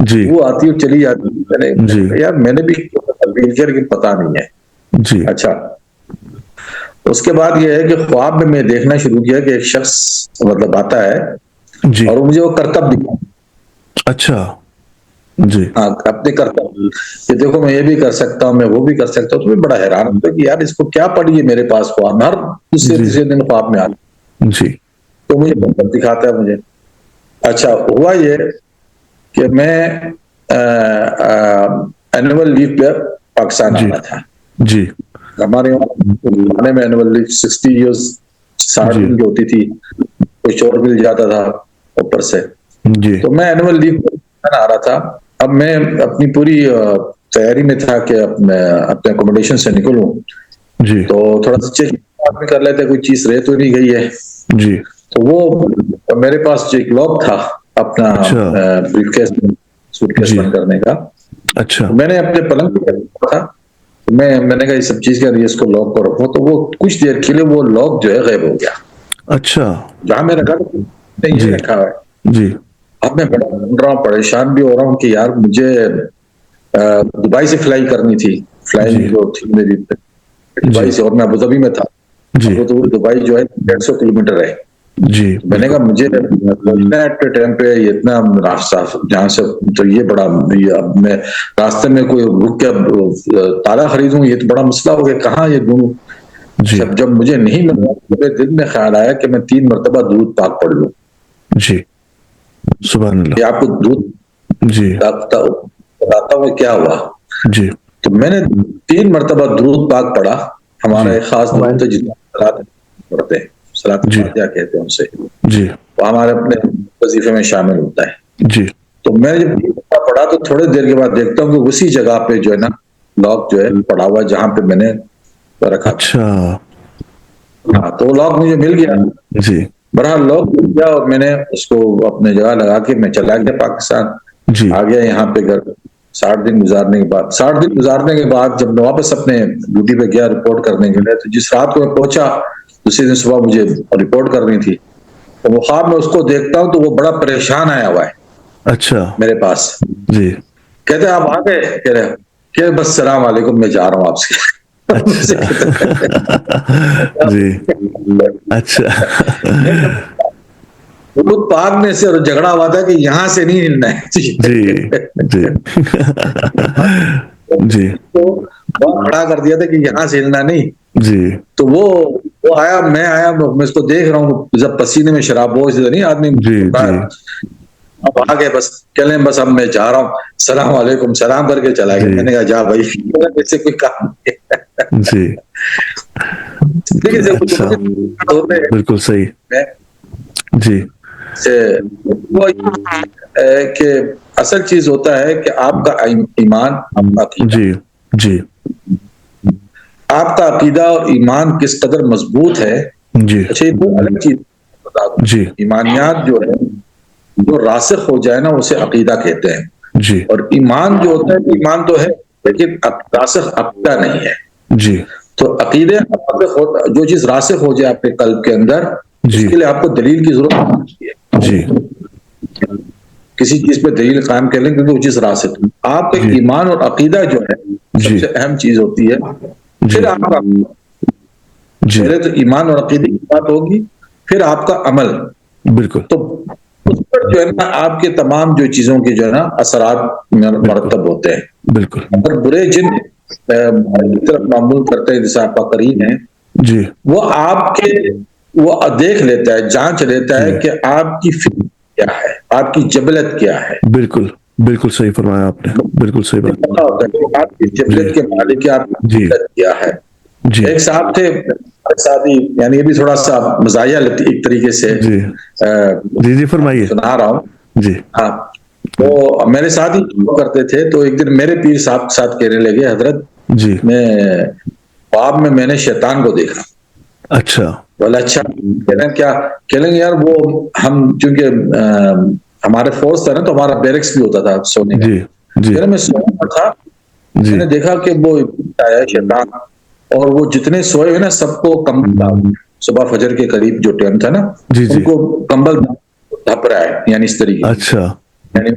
جی وہ آتی اور چلی جاتی. میں نے جی کہا یار میں نے بھی پتا نہیں ہے. جی اچھا، اس کے بعد یہ ہے کہ خواب میں دیکھنا شروع کیا کہ ایک شخص مطلب آتا ہے جی اور مجھے وہ کرتب دکھا. اچھا. جی ہاں اپنے کرتب کہ دیکھو میں یہ بھی کر سکتا ہوں، میں وہ بھی کر سکتا ہوں. تو میں بڑا حیران ہوتا کہ یار اس کو کیا پڑی ہے میرے پاس خواب میں، ہر دوسرے جی تیسرے دن خواب میں آتا جی تو مجھے کرتب دکھاتا ہے مجھے. اچھا ہوا یہ کہ میں اینول لیو پہ پاکستان جی آنا تھا. جی ہمارے یہاں میں اینول لیو 60 ایئرز 60 جی دن کی ہوتی تھی، کچھ اور مل جاتا تھا اوپر سے. جی تو میں اینول لیو پہ آ رہا تھا. اب میں اپنی پوری تیاری میں تھا کہ اپنے اکوموڈیشن سے نکلوں، جی تو تھوڑا سا چیک بھی کر لیتے کوئی چیز رہ تو نہیں گئی ہے. جی تو وہ میرے پاس جو ایک لاک تھا اپنا اچھا. بریف کیس سوٹ کیس جی بند کرنے کا، اچھا. میں نے اپنے پلنگ پہ رکھا تھا. میں نے کہا یہ سب چیز کے لیے اس کو لاک کو رکھو. تو وہ کچھ دیر کے لیے وہ لاک جو ہے غائب ہو گیا اچھا. جہاں میں رکھا تھا یہ جی رکھا ہے. جی اب میں بڑا ڈھونڈ رہا ہوں، پریشان بھی ہو رہا ہوں کہ یار مجھے دبئی سے فلائی کرنی تھی، جی فلائنگ جو تھی میری جی دبئی سے، اور میں ابوظہبی میں تھا. جی ابوظہبی دبئی جو ہے 150 کلومیٹر ہے. جی میں نے کہا بالکل. مجھے ٹائم پہ اتنا راستہ جہاں سے تو یہ بڑا میں راستے میں کوئی رک کے تالا خریدوں یہ تو بڑا مسئلہ ہو گیا، کہاں یہ ڈھونڈوں. جی جب مجھے نہیں ملا تو میرے دل میں خیال آیا کہ میں 3 مرتبہ درود پاک پڑھ لوں. جی سبحان اللہ. یہ آپ کو درود جی بتاتا ہوں کیا ہوا. جی تو میں نے 3 مرتبہ درود پاک پڑھا. ہمارا جی ایک خاص درود ہے جتنا پڑھتے ہیں صلاۃ جی الفاتحہ کہتے ہیں اسے، جی وہ ہمارے اپنے وظیفے میں شامل ہوتا ہے. جی تو میں نے جب پڑھا تو تھوڑی دیر کے بعد دیکھتا ہوں کہ اسی جگہ پہ جو ہے نا لاک جو ہے پڑا ہوا جہاں پہ میں نے رکھا تھا. اچھا. ہاں تو لاک مجھے مل گیا. جی بہرحال لاک مل گیا اور میں نے اس کو اپنے جگہ لگا کے میں چلا گیا پاکستان. جی آ گیا یہاں پہ گھر. 60 دن گزارنے کے بعد 60 دن گزارنے کے بعد جب میں واپس اپنے ڈیوٹی پہ گیا رپورٹ کرنے کے لیے، تو جس رات کو میں پہنچا دوسرے دن صبح مجھے رپورٹ کرنی تھی، تو وہ خواب میں اس کو دیکھتا ہوں تو وہ بڑا پریشان آیا ہوا ہے اچھا. میرے پاس. جی کہتے ہیں آپ آ گئے؟ کہہ رہے کہ بس السلام علیکم میں جا رہا ہوں آپ سے. مجھے اچھا. جی اچھا. درود پاک میں سے جھگڑا ہوا تھا کہ یہاں سے نہیں ہلنا جی ہے. جی جی تو کھڑا کر دیا تھا کہ یہاں سے ہلنا نہیں. جی تو وہ آیا، میں آیا، میں اس کو دیکھ رہا ہوں جب پسینے میں شراب ہو نہیں آدمی جی جی اب آ گئے، بس کہلیں بس اب میں جا رہا ہوں، السلام علیکم، سلام کر کے چلا گیا. جی میں نے کہا جا بھائی، ایسے کوئی کام نہیں جی لیکن جب اچھا، ہوتے بالکل صحیح. ہیں جی وہ کہ اصل چیز ہوتا ہے کہ آپ کا ایمان، آپ کا عقیدہ، جی جی آپ کا عقیدہ اور ایمان کس قدر مضبوط ہے. جی اچھا، یہ دو الگ چیز بتا دوں. جی ایمانیات جو ہے، جو راسخ ہو جائے نا اسے عقیدہ کہتے ہیں، جی اور ایمان جو ہوتا ہے، ایمان تو ہے لیکن راسخ عقیدہ نہیں ہے. جی تو عقیدے جو چیز راسخ ہو جائے آپ کے قلب کے اندر، اس جی کے لیے آپ کو دلیل کی ضرورت نہیں جی ہے. کسی چیز پہ دلیل قائم کر لیں کیونکہ وہ چیز راسخ ہے. آپ کا جی ایمان اور عقیدہ جو ہے سب جی سے اہم چیز ہوتی ہے. جی پھر آپ کا جی پہلے تو ایمان اور عقیدے کی بات ہوگی، پھر آپ کا عمل. بالکل تو اس پر جو ہے نا آپ کے تمام جو چیزوں کے جو ہے نا اثرات بالکل مرتب ہوتے ہیں. بالکل اگر برے جن کی طرف معمول کرتے ہیں جیسے آپ کا قرین ہے، جی وہ آپ کے وہ دیکھ لیتا ہے، جانچ لیتا جی ہے کہ آپ کی فکر کیا ہے، آپ کی جبلت کیا ہے. بالکل بالکل صحیح فرمایا آپ نے، بالکل صحیح یہ بات. پتا ہوتا ہے کہ آپ کی جی جبلت کے مالک کیا، آپ کی جی جبلت کیا ہے. جی ایک صاحب تھے ساتھی، یعنی یہ بھی تھوڑا سا مزاحیہ ایک طریقے سے جی جی جی فرمائیے. سنا رہا ہوں. جی ہاں، تو میرے ساتھ ہی کرتے تھے، تو ایک دن میرے پیر صاحب کے ساتھ کہنے لگے، حضرت جی میں خواب میں نے شیطان کو دیکھا. اچھا بولا اچھا، کیا کہہ لیں گے یار، وہ ہم چونکہ ہمارے فورس تھا نا، تو ہمارا بیرکس بھی ہوتا تھا سونے کا. جی جی کہہ رہے میں سونا تھا، میں جی نے دیکھا کہ وہ آیا شیطان، اور وہ جتنے سوئے ہوئے نا سب کو کمبل، صبح فجر کے قریب جو ٹائم تھا نا، جی ان جی کو کمبل ڈھپ رہا ہے، یعنی اس طریقے سے. اچھا یعنی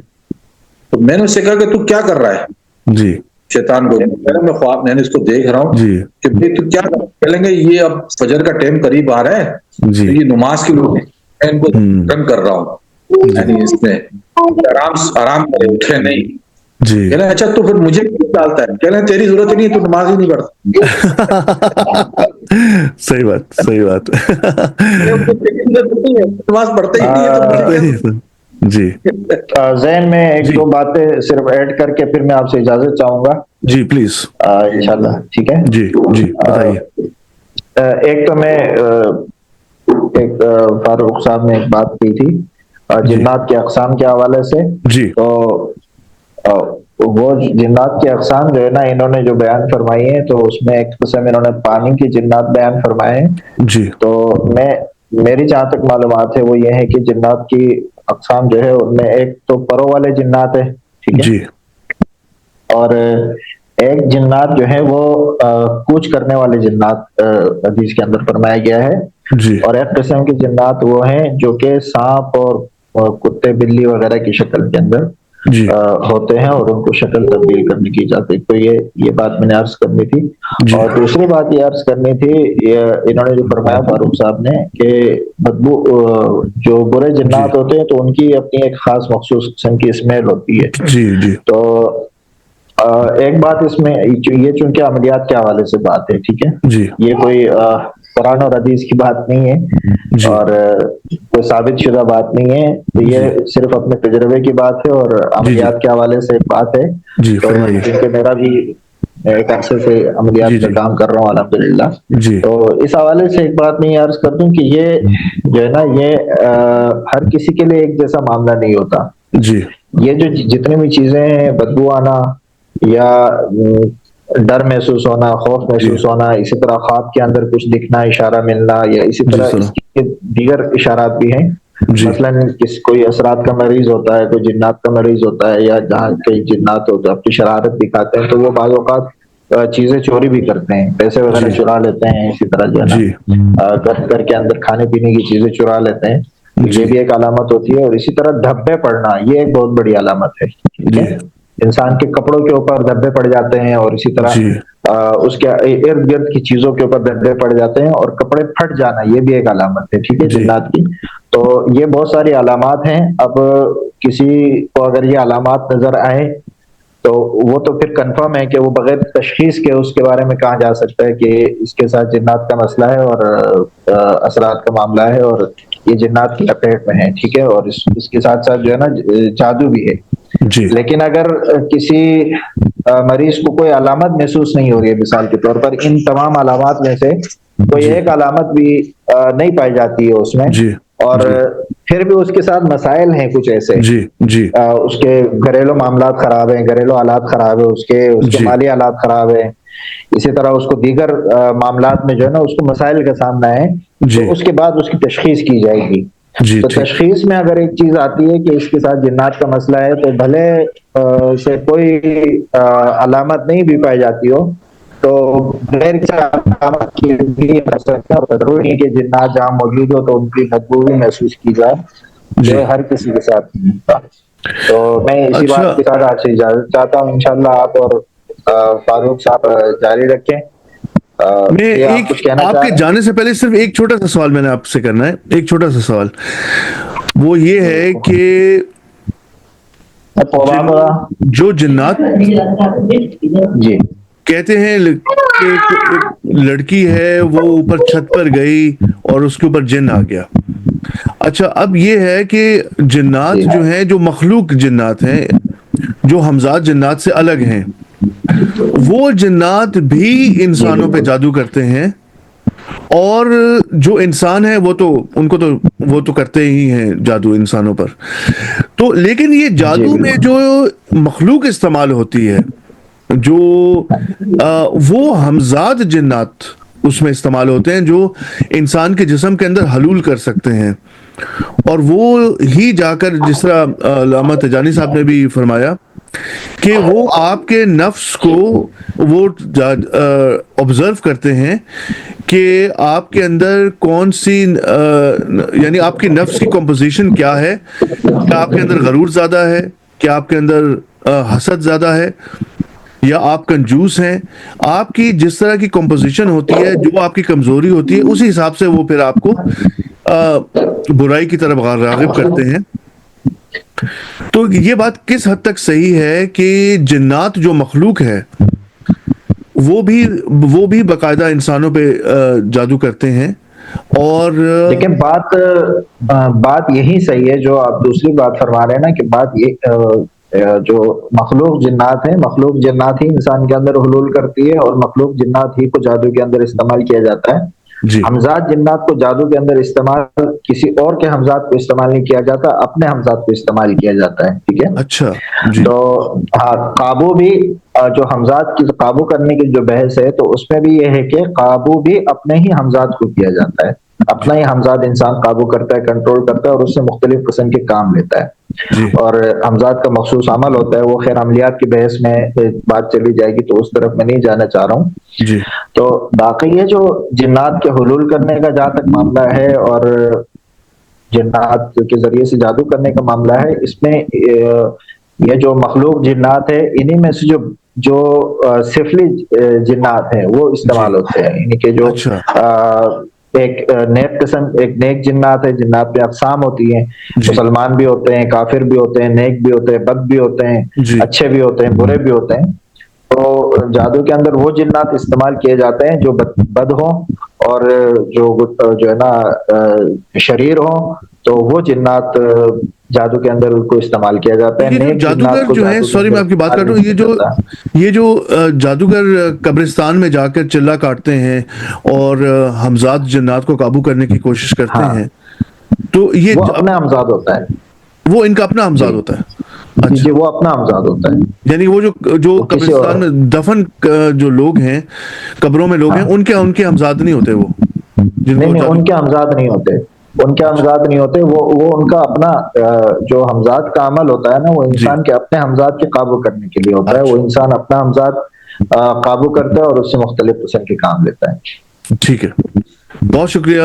تو میں نے اس سے کہا کہ تو کیا کر رہا ہے جی شیطان کو. میں خواب میں نے اس کو دیکھ رہا ہوں جی کہ بھائی تو کیا کریں گے، یہ اب فجر کا ٹائم قریب آ رہا ہے، جی تو یہ نماز کے لوگ میں ان کو ہوں ختم کر رہا ہوں. جی یعنی اس میں آرام کرے، اٹھے نہیں. جی کہہ رہے اچھا تو پھر مجھے کیوں ڈالتا ہے؟ کہہ رہے تیری ضرورت ہی نہیں، تو نماز ہی نہیں پڑھتا. صحیح بات صحیح بات. نماز پڑھتے ہی نہیں ہے تو مجھے صحیح. جی ذہن میں ایک جی دو باتیں صرف ایڈ کر کے پھر میں آپ سے اجازت چاہوں گا جی پلیز. انشاءاللہ، ٹھیک ہے. جی جی بتائیے. ایک تو میں ایک فاروق صاحب نے ایک بات کی تھی جی جنات کے اقسام کے حوالے سے. جی تو وہ جنات کے اقسام جو ہے نا انہوں نے جو بیان فرمائی ہیں، تو اس میں ایک قسم انہوں نے پانی کی جنات بیان فرمائے ہیں. جی تو میری جہاں تک معلومات ہے وہ یہ ہے کہ جنات کی اقسام جو ہے ان میں ایک تو پروں والے جنات ہے، ٹھیک ہے، جی اور ایک جنات جو ہے وہ کوچ کرنے والے جنات حدیث کے اندر فرمایا گیا ہے. جی اور ایک قسم کی جنات وہ ہیں جو کہ سانپ اور کتے بلی وغیرہ کی شکل کے اندر جی ہوتے ہیں، اور ان کو شکل تبدیل کرنے کی جاتی ہے. تو یہ بات میں نے عرض کرنی تھی. جی اور دوسری بات یہ عرض کرنی تھی، انہوں نے جو فرمایا فاروق صاحب نے کہ بدبو جو برے جی جنات ہوتے ہیں تو ان کی اپنی ایک خاص مخصوص قسم کی اسمیل ہوتی ہے. جی جی تو ایک بات اس میں یہ چونکہ عملیات کے حوالے سے بات ہے، ٹھیک ہے، جی یہ کوئی قرآن اور حدیث کی بات نہیں ہے جی اور کوئی ثابت شدہ بات نہیں ہے. تو جی یہ صرف اپنے تجربے کی بات ہے اور جی جی عملیات کے حوالے سے بات ہے. جی تو فرمائیے. کیونکہ میرا بھی ایک عرصے سے جی عملیات کا جی کام کر رہا ہوں الحمدللہ. جی تو اس حوالے سے ایک بات میں یہ عرض کر دوں کہ یہ جو ہے نا یہ ہر کسی کے لیے ایک جیسا معاملہ نہیں ہوتا. جی یہ جو جتنی بھی چیزیں ہیں، بدبو آنا یا ڈر محسوس ہونا، خوف جی محسوس ہونا، اسی طرح خواب کے اندر کچھ دکھنا، اشارہ ملنا، یا اسی جی طرح اس سلام. کے دیگر اشارات بھی ہیں. جی مثلا کوئی اثرات کا مریض ہوتا ہے، کوئی جنات کا مریض ہوتا ہے، یا جہاں کئی جنات ہوتے ہیں اپنی شرارت دکھاتے ہیں، تو وہ بعض اوقات چیزیں چوری بھی کرتے ہیں، پیسے وغیرہ جی چرا لیتے ہیں. اسی طرح جو ہے جی نا گھر کے اندر کھانے پینے کی چیزیں چرا لیتے ہیں. تو یہ جی بھی ایک علامت ہوتی ہے. اور اسی طرح دھبے پڑنا یہ ایک بہت بڑی علامت ہے، ٹھیک جی ہے. انسان کے کپڑوں کے اوپر دھبے پڑ جاتے ہیں، اور اسی طرح جی اس کے ارد گرد کی چیزوں کے اوپر دھبے پڑ جاتے ہیں، اور کپڑے پھٹ جانا یہ بھی ایک علامت ہے، ٹھیک ہے، جی جنات کی. تو یہ بہت ساری علامات ہیں. اب کسی کو اگر یہ علامات نظر آئے تو وہ تو پھر کنفرم ہے کہ وہ بغیر تشخیص کے اس کے بارے میں کہا جا سکتا ہے کہ اس کے ساتھ جنات کا مسئلہ ہے اور اثرات کا معاملہ ہے اور یہ جنات کی لپیٹ میں ہے، ٹھیک ہے، اور اس کے ساتھ ساتھ جو ہے نا جادو بھی ہے. جی لیکن اگر کسی مریض کو کوئی علامت محسوس نہیں ہو رہی ہے، مثال کے طور پر ان تمام علامات میں سے کوئی جی ایک علامت بھی نہیں پائی جاتی ہے اس میں، جی اور جی پھر بھی اس کے ساتھ مسائل ہیں کچھ ایسے، جی جی اس کے گھریلو معاملات خراب ہیں، گھریلو حالات خراب ہے، اس کے جی مالی حالات خراب ہیں، اسی طرح اس کو دیگر معاملات میں جو ہے نا اس کو مسائل کا سامنا ہے، جی تو اس کے بعد اس کی تشخیص کی جائے گی. جی تو ٹھیک. تشخیص میں اگر ایک چیز آتی ہے کہ اس کے ساتھ جنات کا مسئلہ ہے، تو بھلے سے کوئی علامت نہیں بھی پائی جاتی ہو، تو غیر علامت کی بھی ضروری نہیں کہ جنات جہاں موجود ہو تو ان کی بدبو بھی محسوس کی جائے، جی جو ہر کسی کے ساتھ نہیں ہوتا. تو میں اسی اچھا، بات کے ساتھ آپ سے اجازت چاہتا ہوں. انشاءاللہ آپ اور فاروق صاحب جاری رکھیں. میں یہ آپ ایک کچھ کہنا آپ چاہ کے رہے جانے سے پہلے صرف ایک چھوٹا سا سوال میں نے آپ سے کرنا ہے، ایک چھوٹا سا سوال. وہ یہ ہے کہ جن جو جنات جی کہتے ہیں کہ ایک لڑکی ہے وہ اوپر چھت پر گئی اور اس کے اوپر جن آ گیا. اچھا، اب یہ ہے کہ جنات جی جو ہیں، جو مخلوق جنات ہیں، جو ہمزاد جنات سے الگ ہیں، وہ جنات بھی جی انسانوں پہ بالکل جادو کرتے ہیں. اور جو انسان ہے وہ تو کرتے ہی ہیں جادو انسانوں پر. تو لیکن یہ جی جادو میں بالکل جو مخلوق استعمال ہوتی ہے، جو وہ ہمزاد جنات اس میں استعمال ہوتے ہیں، جو انسان کے جسم کے اندر حلول کر سکتے ہیں. اور وہ ہی جا کر، جس طرح علامہ تجانی صاحب نے بھی فرمایا کہ وہ آپ کے نفس کو وہ آبزرو کرتے ہیں کہ آپ کے اندر کون سی یعنی آپ کی نفس کی کمپوزیشن کیا ہے. کیا آپ کے اندر غرور زیادہ ہے؟ کیا آپ کے اندر حسد زیادہ ہے؟ یا آپ کنجوس ہیں؟ آپ کی جس طرح کی کمپوزیشن ہوتی ہے، جو آپ کی کمزوری ہوتی ہے، اسی حساب سے وہ پھر آپ کو برائی کی طرف راغب کرتے ہیں. تو یہ بات کس حد تک صحیح ہے کہ جنات جو مخلوق ہے وہ بھی باقاعدہ انسانوں پہ جادو کرتے ہیں؟ اور دیکھیں، بات یہی صحیح ہے جو آپ دوسری بات فرما رہے ہیں نا، کہ بات یہ جو مخلوق جنات ہیں، مخلوق جنات ہی انسان کے اندر حلول کرتی ہے، اور مخلوق جنات ہی کو جادو کے اندر استعمال کیا جاتا ہے. جی ہمزاد جنات کو جادو کے اندر استعمال کسی اور کے ہمزاد کو استعمال نہیں کیا جاتا، اپنے ہمزاد کو استعمال کیا جاتا ہے. ٹھیک ہے، اچھا. جی تو ہاں، قابو بھی جو ہمزاد کی قابو کرنے کی جو بحث ہے، تو اس میں بھی یہ ہے کہ قابو بھی اپنے ہی ہمزاد کو کیا جاتا ہے. جی اپنا ہی ہمزاد انسان قابو کرتا ہے، کنٹرول کرتا ہے، اور اس سے مختلف قسم کے کام لیتا ہے. جی اور ہمزاد کا مخصوص عمل ہوتا ہے، وہ خیر عملیات کی بحث میں بات چلی جائے گی، تو اس طرف میں نہیں جانا چاہ رہا ہوں. جی تو باقی یہ جو جنات کے حلول کرنے کا جہاں تک معاملہ ہے، اور جنات کے ذریعے سے جادو کرنے کا معاملہ ہے، اس میں یہ جو مخلوق جنات ہے، انہی میں سے جو سفلی جنات ہیں وہ جی استعمال ہوتے ہیں. یعنی کہ جو اچھا. ایک نیک جنات ہے. جنات میں اقسام ہوتی ہیں، جی مسلمان بھی ہوتے ہیں، کافر بھی ہوتے ہیں، نیک بھی ہوتے ہیں، بد بھی ہوتے ہیں، جی اچھے بھی ہوتے ہیں، برے بھی ہوتے ہیں. تو جادو کے اندر وہ جنات استعمال کیے جاتے ہیں جو بد ہوں، اور جو ہے نا شریر ہوں، تو وہ جنات جادو کے اندر ان کو استعمال کیا تو جاتا ہے. یہ جو نیک جنات جادوگر کو جو ہیں، جادو کے سوری اندر میں آپ کی بات کر استعمال رہا نہیں ہوں، کیا جاتا. یہ جو جادوگر قبرستان میں جا کر چلہ کاٹتے ہیں اور ہمزاد جنات کو قابو کرنے کی کوشش کرتے ہاں، ہیں، تو وہ اپنا ہمزاد ہوتا ہے. وہ ان کا اپنا ہمزاد جی ہوتا ہے. جی اچھا، جی، وہ اپنا ہمزاد ہوتا ہے. یعنی وہ جو وہ کسی اور، قبرستان میں دفن جو لوگ ہیں، قبروں میں لوگ ہیں، ہاں، ان کے ہمزاد نہیں ہوتے وہ جن نہیں کو نہیں، جادو. ان کے ہمزاد نہیں ہوتے. ان کے اچھا. ہمزاد نہیں ہوتے. وہ ان کا اپنا جو ہمزاد کا عمل ہوتا ہے نا، وہ جی. انسان کے اپنے ہمزاد کے قابو کرنے کے لیے ہوتا ہے. وہ اچھا، انسان اپنا ہمزاد قابو کرتا ہے اور اس سے مختلف قسم کے کام لیتا ہے. ٹھیک ہے. بہت شکریہ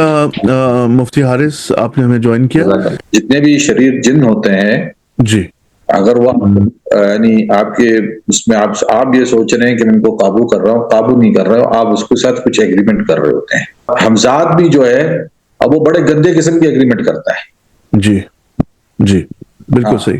مفتی حارث، آپ نے ہمیں جوائن کیا. جزاک اللہ. جتنے بھی شریر جن ہوتے ہیں، جی اگر وہ یعنی آپ کے اس میں آپ یہ سوچ رہے ہیں کہ میں ان کو قابو کر رہا ہوں، قابو نہیں کر رہا ہوں، آپ اس کے ساتھ کچھ ایگریمنٹ کر رہے ہوتے ہیں. حمزاد بھی جو ہے، اب وہ بڑے گندے قسم کی ایگریمنٹ کرتا ہے. جی جی، بالکل ہاں، صحیح.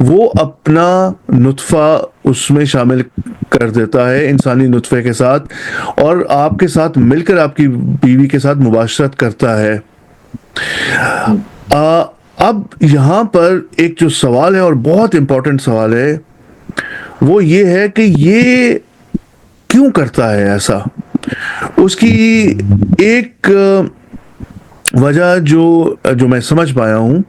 وہ اپنا نطفہ اس میں شامل کر دیتا ہے انسانی نطفے کے ساتھ، اور آپ کے ساتھ مل کر آپ کی بیوی کے ساتھ مباشرت کرتا ہے۔ اب یہاں پر ایک جو سوال ہے اور بہت امپورٹنٹ سوال ہے وہ یہ ہے کہ یہ کیوں کرتا ہے ایسا؟ اس کی ایک وجہ جو میں سمجھ پایا ہوں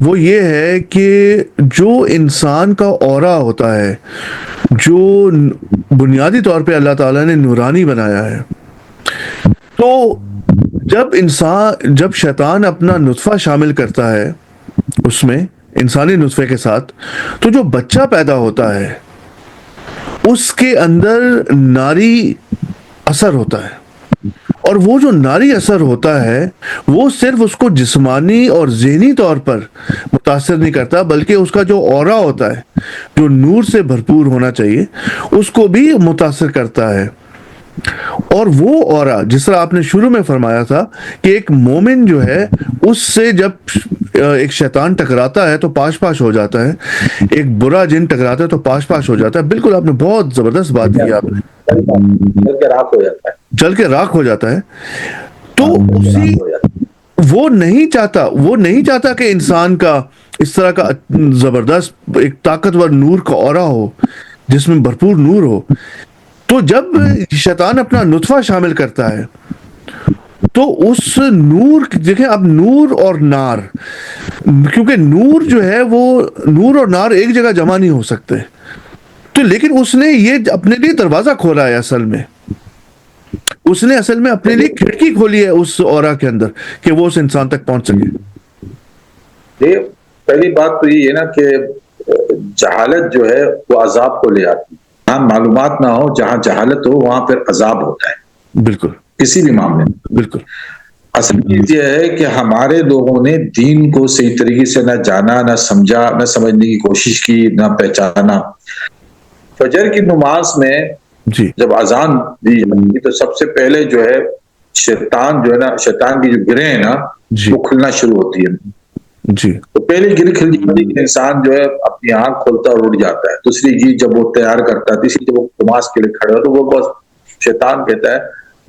وہ یہ ہے کہ جو انسان کا اورا ہوتا ہے، جو بنیادی طور پہ اللہ تعالیٰ نے نورانی بنایا ہے، تو جب شیطان اپنا نطفہ شامل کرتا ہے اس میں انسانی نطفے کے ساتھ، تو جو بچہ پیدا ہوتا ہے اس کے اندر ناری اثر ہوتا ہے، اور وہ جو ناری اثر ہوتا ہے وہ صرف اس کو جسمانی اور ذہنی طور پر متاثر نہیں کرتا، بلکہ اس کا جو اورا ہوتا ہے جو نور سے بھرپور ہونا چاہیے اس کو بھی متاثر کرتا ہے۔ اور وہ اورا جس طرح آپ نے شروع میں فرمایا تھا کہ ایک مومن جو ہے اس سے جب ایک شیطان ٹکراتا ہے تو پاش پاش ہو جاتا ہے، ایک برا جن ٹکراتا ہے تو پاش پاش ہو جاتا ہے۔ بالکل آپ نے بہت زبردست بات کی، آپ نے جل کے راکھ ہو جاتا ہے، جل کے راکھ ہو جاتا ہے۔ تو وہ نہیں چاہتا کہ انسان کا اس طرح کا زبردست ایک طاقتور نور کا اورا ہو جس میں بھرپور نور ہو۔ تو جب شیطان اپنا نطفہ شامل کرتا ہے تو اس نور، دیکھیں اب نور اور نار، کیونکہ نور جو ہے وہ نور اور نار ایک جگہ جمع نہیں ہو سکتے، تو لیکن اس نے یہ اپنے لیے دروازہ کھولا ہے، اصل میں اپنے لیے کھڑکی کھولی ہے اس اورا کے اندر کہ وہ اس انسان تک پہنچ سکے۔ یہ پہلی بات تو یہ ہے نا کہ جہالت جو ہے وہ عذاب کو لے آتی ہے۔ ہاں معلومات نہ ہو، جہاں جہالت ہو وہاں پھر عذاب ہوتا ہے، بالکل کسی بھی معاملے میں۔ بالکل اصل چیز یہ ہے کہ ہمارے لوگوں نے دین کو صحیح طریقے سے نہ جانا، نہ سمجھا، نہ سمجھنے کی کوشش کی، نہ پہچانا۔ فجر کی نماز میں جی جب اذان دی جاتی تو سب سے پہلے جو ہے شیطان جو ہے نا، شیطان کی جو گرہیں ہیں نا جی وہ کھلنا شروع ہوتی ہے۔ جی تو پہلی گری کھل جاتی ہے کہ انسان جو ہے اپنی آنکھ کھولتا اور اٹھ جاتا ہے۔ دوسری گری جب وہ تیار کرتا ہے، تیسری جب وہ نماز کے لیے کھڑا ہو تو وہ بس شیطان کہتا ہے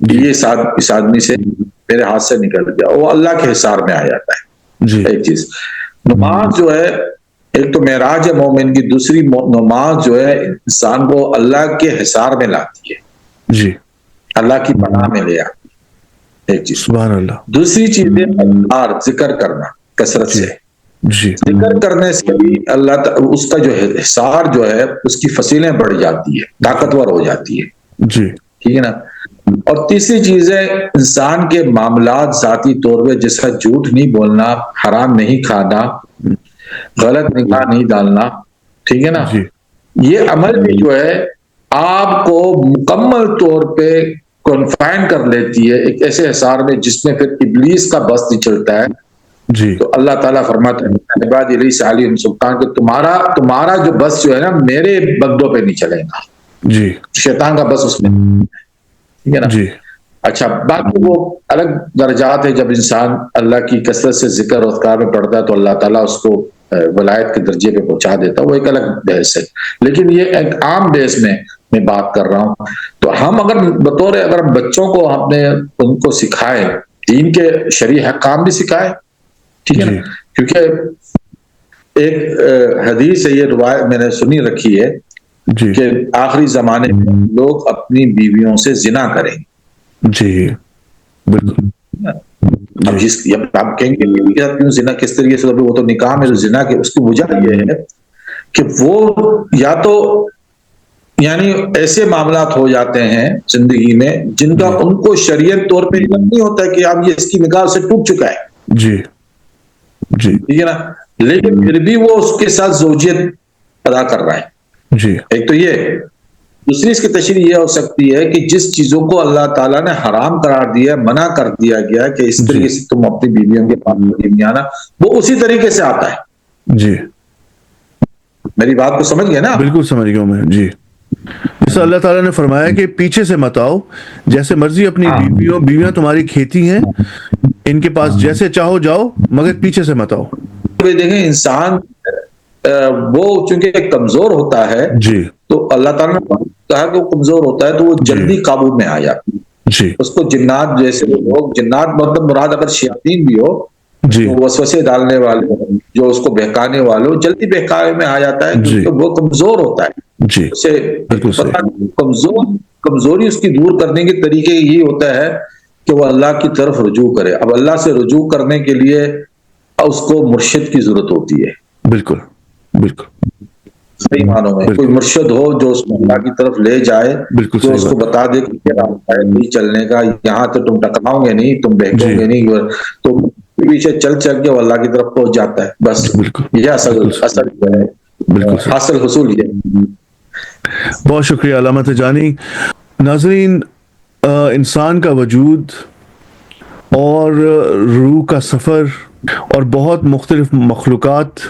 کہ یہ اس آدمی سے میرے ہاتھ سے نکل گیا، وہ اللہ کے حصار میں آ جاتا ہے۔ جی ایک چیز نماز جو ہے، ایک تو معراج ہے مومن کی، دوسری نماز جو ہے انسان کو اللہ کے حصار میں لاتی ہے، جی اللہ کی پناہ میں لے آتی ہے۔ ایک چیز، سبحان اللہ۔ دوسری چیز ہے اذکار، ذکر کرنا کثرت سے۔ جی ذکر کرنے سے بھی اللہ تعالی اس کا جو حصار جو ہے اس کی فصیلیں بڑھ جاتی ہے، طاقتور ہو جاتی ہے، جی ٹھیک ہے نا۔ اور تیسری چیز ہے انسان کے معاملات ذاتی طور پہ، جیسا جھوٹ نہیں بولنا، حرام نہیں کھانا، غلط نگاہ نہیں ڈالنا، ٹھیک ہے نا۔ جی یہ عمل بھی جو ہے آپ کو مکمل طور پہ کنفائن کر لیتی ہے ایک ایسے حصار میں جس میں پھر ابلیس کا بس نہیں چلتا ہے۔ جی تو اللہ تعالیٰ فرماتا ہے عباد لیس علیہم سلطان کہ تمہارا جو بس جو ہے نا میرے بندوں پہ نہیں چلے گا، جی شیطان کا بس اس میں، ٹھیک ہے نا۔ جی اچھا، باقی وہ الگ درجات ہے، جب انسان اللہ کی کثرت سے ذکر اور اذکار میں پڑھتا ہے تو اللہ تعالیٰ اس کو ولایت کے درجے پہ پہنچا دیتا ہے، وہ ایک الگ بحث ہے۔ لیکن یہ ایک عام بحث میں بات کر رہا ہوں۔ تو ہم اگر ہم بچوں کو ہم نے ان کو سکھائے، دین کے شرعی احکام بھی سکھائے، ٹھیک ہے نا، کیونکہ ایک حدیث ہے، یہ روایت میں نے سنی رکھی ہے جی کہ آخری زمانے میں لوگ اپنی بیویوں سے زنا کریں گے۔ جی بالکل اب آپ کہیں گے کیوں زنا، کس طریقے سے؟ وہ تو نکاح میں زنا کے اس کی وجہ یہ ہے کہ وہ یا تو یعنی ایسے معاملات ہو جاتے ہیں زندگی میں جن کا ان کو شریعت طور پہ علم نہیں ہوتا کہ اب یہ اس کی نکاح سے ٹوٹ چکا ہے، جی جی ٹھیک ہے نا، لیکن پھر بھی وہ اس کے ساتھ زوجیت ادا کر رہا ہے۔ جی ایک تو یہ، دوسری اس کی تشریح یہ ہو سکتی ہے کہ جس چیزوں کو اللہ تعالیٰ نے حرام قرار دیا، منع کر دیا گیا کہ اس طریقے سے تم اپنی بیویوں کے پاس نہیں آنا، وہ اسی طریقے سے آتا ہے۔ جی میری بات کو سمجھ گئے نا؟ بالکل سمجھ گیا میں۔ جی جیسا اللہ تعالیٰ نے فرمایا کہ پیچھے سے مت آؤ، جیسے مرضی اپنی بیویاں تمہاری کھیتی ہیں، ان کے پاس جیسے چاہو جاؤ مگر پیچھے سے مت آؤ۔ دیکھیں انسان وہ چونکہ کمزور ہوتا ہے جی تو اللہ تعالیٰ نے کہا کہ وہ کمزور ہوتا ہے تو وہ جلدی قابو میں آ جاتا ہے. جی اس کو جنات جیسے لوگ، جنات مطلب مراد اگر شیاطین بھی ہو جی جو وسوسے ڈالنے والے ہوں، جو اس کو بہکانے والے ہو، جلدی بہکاوے میں آ جاتا ہے جی. کیونکہ وہ کمزور ہوتا ہے. جی اسے بالکل صحیح. پتہ نہیں، کمزوری اس کی دور کرنے کے طریقے یہی ہوتا ہے کہ وہ اللہ کی طرف رجوع کرے. اب اللہ سے رجوع کرنے کے لیے اس کو مرشد کی ضرورت ہوتی ہے. بالکل بالکل صحیح معنوں میں بالکل. کوئی مرشد ہو جو اس کو اللہ کی طرف لے جائے، بالکل جو صحیح اس کو بات. بتا دے کہ یہ راستہ ہے نہیں چلنے کا، یہاں تو تم ٹکراؤ گے نہیں، تم بہکو جی. گے نہیں، تو پیچھے چل چل کے وہ اللہ کی طرف پہنچ جاتا ہے. بس بالکل یہ اصل بالکل اصل بالکل صحیح. حاصل حصول یہ. بہت شکریہ علامہ تجانی. ناظرین، انسان کا وجود اور روح کا سفر اور بہت مختلف مخلوقات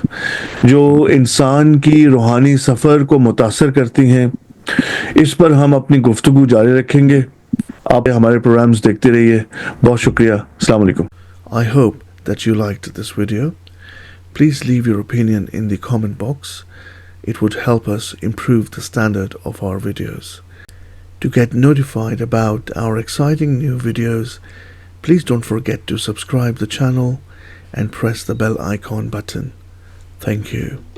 جو انسان کی روحانی سفر کو متاثر کرتی ہیں، اس پر ہم اپنی گفتگو جاری رکھیں گے. آپ ہمارے پروگرامز دیکھتے رہیے. بہت شکریہ. السلام علیکم. I hope that you liked this video. Please leave your opinion in the comment box. It would help us improve the standard of our videos. To get notified about our exciting new videos, please don't forget to subscribe the channel and press the bell icon button. Thank you.